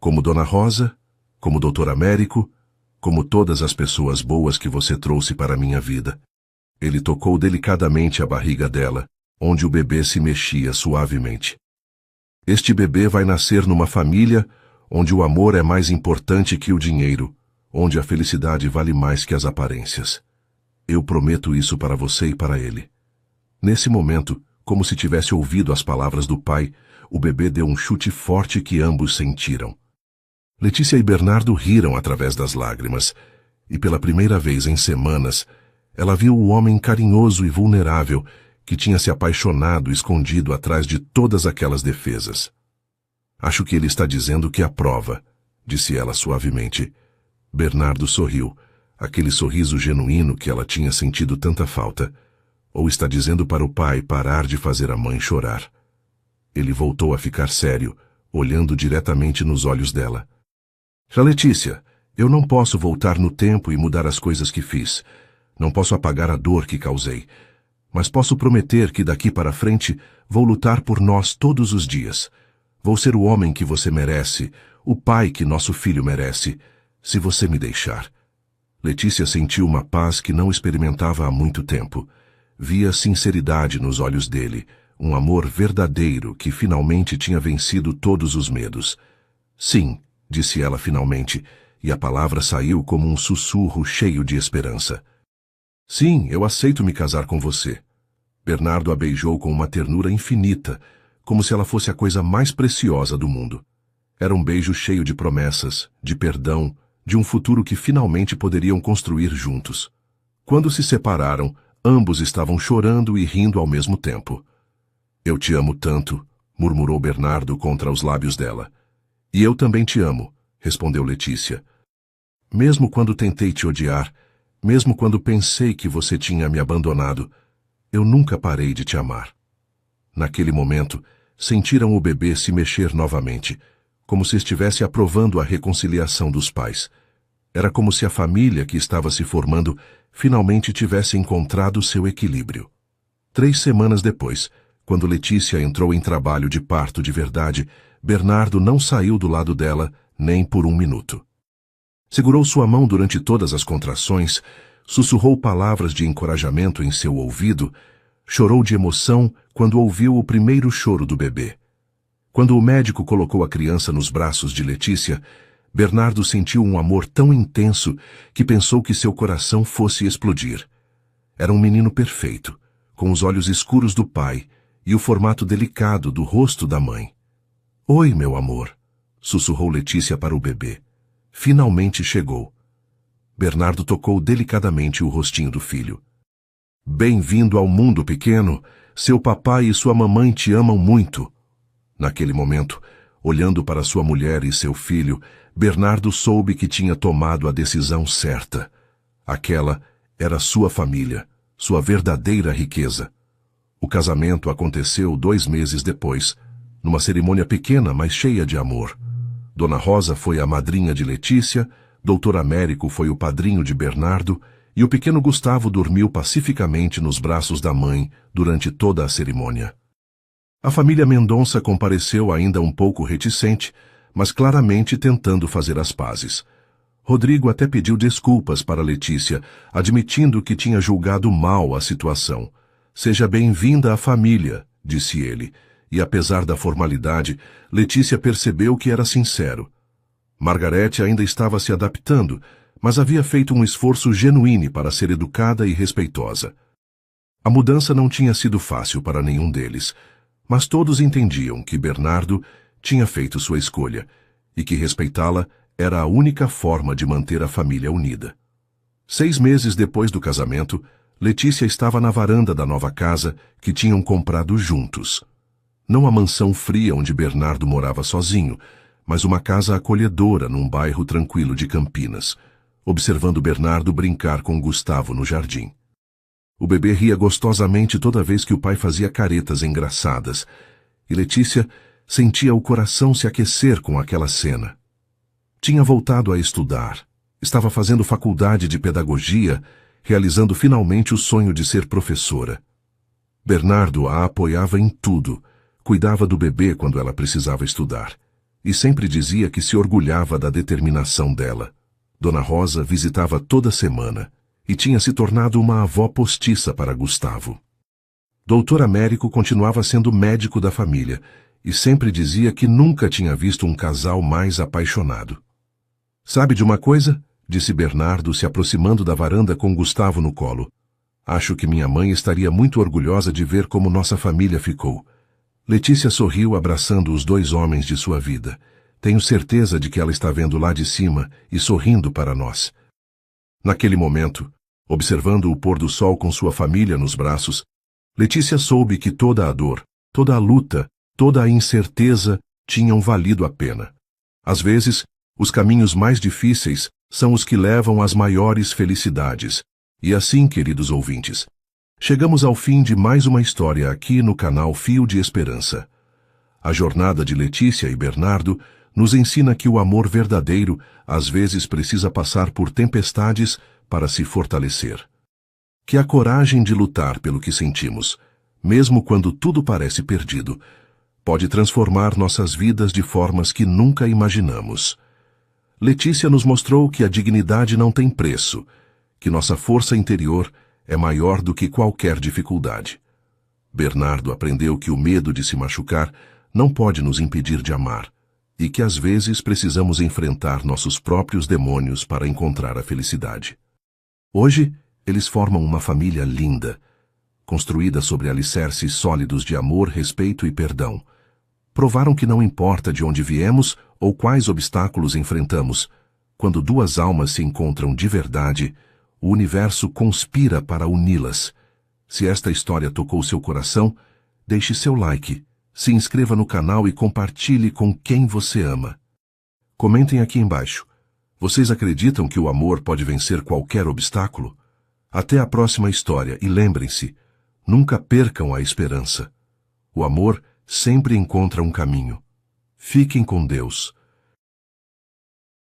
Como Dona Rosa, como Dr. Américo, como todas as pessoas boas que você trouxe para a minha vida. Ele tocou delicadamente a barriga dela, onde o bebê se mexia suavemente. Este bebê vai nascer numa família onde o amor é mais importante que o dinheiro, onde a felicidade vale mais que as aparências. Eu prometo isso para você e para ele. Nesse momento, como se tivesse ouvido as palavras do pai, o bebê deu um chute forte que ambos sentiram. Letícia e Bernardo riram através das lágrimas, e pela primeira vez em semanas, ela viu o homem carinhoso e vulnerável que tinha se apaixonado escondido atrás de todas aquelas defesas. Acho que ele está dizendo que aprova, disse ela suavemente. Bernardo sorriu, aquele sorriso genuíno que ela tinha sentido tanta falta. Ou está dizendo para o pai parar de fazer a mãe chorar. Ele voltou a ficar sério, olhando diretamente nos olhos dela. Letícia, eu não posso voltar no tempo e mudar as coisas que fiz. Não posso apagar a dor que causei. Mas posso prometer que daqui para frente vou lutar por nós todos os dias. Vou ser o homem que você merece, o pai que nosso filho merece, se você me deixar. Letícia sentiu uma paz que não experimentava há muito tempo. Via sinceridade nos olhos dele, um amor verdadeiro que finalmente tinha vencido todos os medos. Sim, disse ela finalmente, e a palavra saiu como um sussurro cheio de esperança. Sim, eu aceito me casar com você. Bernardo a beijou com uma ternura infinita, como se ela fosse a coisa mais preciosa do mundo. Era um beijo cheio de promessas, de perdão, de um futuro que finalmente poderiam construir juntos. Quando se separaram, ambos estavam chorando e rindo ao mesmo tempo. Eu te amo tanto, murmurou Bernardo contra os lábios dela. E eu também te amo, respondeu Letícia. Mesmo quando tentei te odiar, mesmo quando pensei que você tinha me abandonado, eu nunca parei de te amar. Naquele momento, sentiram o bebê se mexer novamente, como se estivesse aprovando a reconciliação dos pais. Era como se a família que estava se formando finalmente tivesse encontrado seu equilíbrio. 3 semanas depois, quando Letícia entrou em trabalho de parto de verdade, Bernardo não saiu do lado dela nem por um minuto. Segurou sua mão durante todas as contrações, sussurrou palavras de encorajamento em seu ouvido, chorou de emoção quando ouviu o primeiro choro do bebê. Quando o médico colocou a criança nos braços de Letícia, Bernardo sentiu um amor tão intenso que pensou que seu coração fosse explodir. Era um menino perfeito, com os olhos escuros do pai e o formato delicado do rosto da mãe. "Oi, meu amor", sussurrou Letícia para o bebê. Finalmente chegou. Bernardo tocou delicadamente o rostinho do filho. "Bem-vindo ao mundo, pequeno. Seu papai e sua mamãe te amam muito." Naquele momento, olhando para sua mulher e seu filho, Bernardo soube que tinha tomado a decisão certa. Aquela era sua família, sua verdadeira riqueza. O casamento aconteceu 2 meses depois, numa cerimônia pequena, mas cheia de amor. Dona Rosa foi a madrinha de Letícia, Doutor Américo foi o padrinho de Bernardo, e o pequeno Gustavo dormiu pacificamente nos braços da mãe durante toda a cerimônia. A família Mendonça compareceu ainda um pouco reticente, mas claramente tentando fazer as pazes. Rodrigo até pediu desculpas para Letícia, admitindo que tinha julgado mal a situação. "Seja bem-vinda à família", disse ele, e apesar da formalidade, Letícia percebeu que era sincero. Margarete ainda estava se adaptando, mas havia feito um esforço genuíno para ser educada e respeitosa. A mudança não tinha sido fácil para nenhum deles, mas todos entendiam que Bernardo tinha feito sua escolha e que respeitá-la era a única forma de manter a família unida. 6 meses depois do casamento, Letícia estava na varanda da nova casa que tinham comprado juntos. Não a mansão fria onde Bernardo morava sozinho, mas uma casa acolhedora num bairro tranquilo de Campinas, observando Bernardo brincar com Gustavo no jardim. O bebê ria gostosamente toda vez que o pai fazia caretas engraçadas, e Letícia sentia o coração se aquecer com aquela cena. Tinha voltado a estudar, estava fazendo faculdade de pedagogia, realizando finalmente o sonho de ser professora. Bernardo a apoiava em tudo, cuidava do bebê quando ela precisava estudar, e sempre dizia que se orgulhava da determinação dela. Dona Rosa visitava toda semana e tinha se tornado uma avó postiça para Gustavo. Doutor Américo continuava sendo médico da família e sempre dizia que nunca tinha visto um casal mais apaixonado. "Sabe de uma coisa?", disse Bernardo, se aproximando da varanda com Gustavo no colo. "Acho que minha mãe estaria muito orgulhosa de ver como nossa família ficou." Letícia sorriu abraçando os 2 homens de sua vida. "Tenho certeza de que ela está vendo lá de cima e sorrindo para nós." Naquele momento, observando o pôr do sol com sua família nos braços, Letícia soube que toda a dor, toda a luta, toda a incerteza tinham valido a pena. Às vezes, os caminhos mais difíceis são os que levam às maiores felicidades. E assim, queridos ouvintes, chegamos ao fim de mais uma história aqui no canal Fio de Esperança. A jornada de Letícia e Bernardo nos ensina que o amor verdadeiro às vezes precisa passar por tempestades para se fortalecer. Que a coragem de lutar pelo que sentimos, mesmo quando tudo parece perdido, pode transformar nossas vidas de formas que nunca imaginamos. Letícia nos mostrou que a dignidade não tem preço, que nossa força interior é maior do que qualquer dificuldade. Bernardo aprendeu que o medo de se machucar não pode nos impedir de amar, e que às vezes precisamos enfrentar nossos próprios demônios para encontrar a felicidade. Hoje, eles formam uma família linda, construída sobre alicerces sólidos de amor, respeito e perdão. Provaram que não importa de onde viemos ou quais obstáculos enfrentamos, quando 2 almas se encontram de verdade, o universo conspira para uni-las. Se esta história tocou seu coração, deixe seu like, se inscreva no canal e compartilhe com quem você ama. Comentem aqui embaixo. Vocês acreditam que o amor pode vencer qualquer obstáculo? Até a próxima história e lembrem-se, nunca percam a esperança. O amor sempre encontra um caminho. Fiquem com Deus.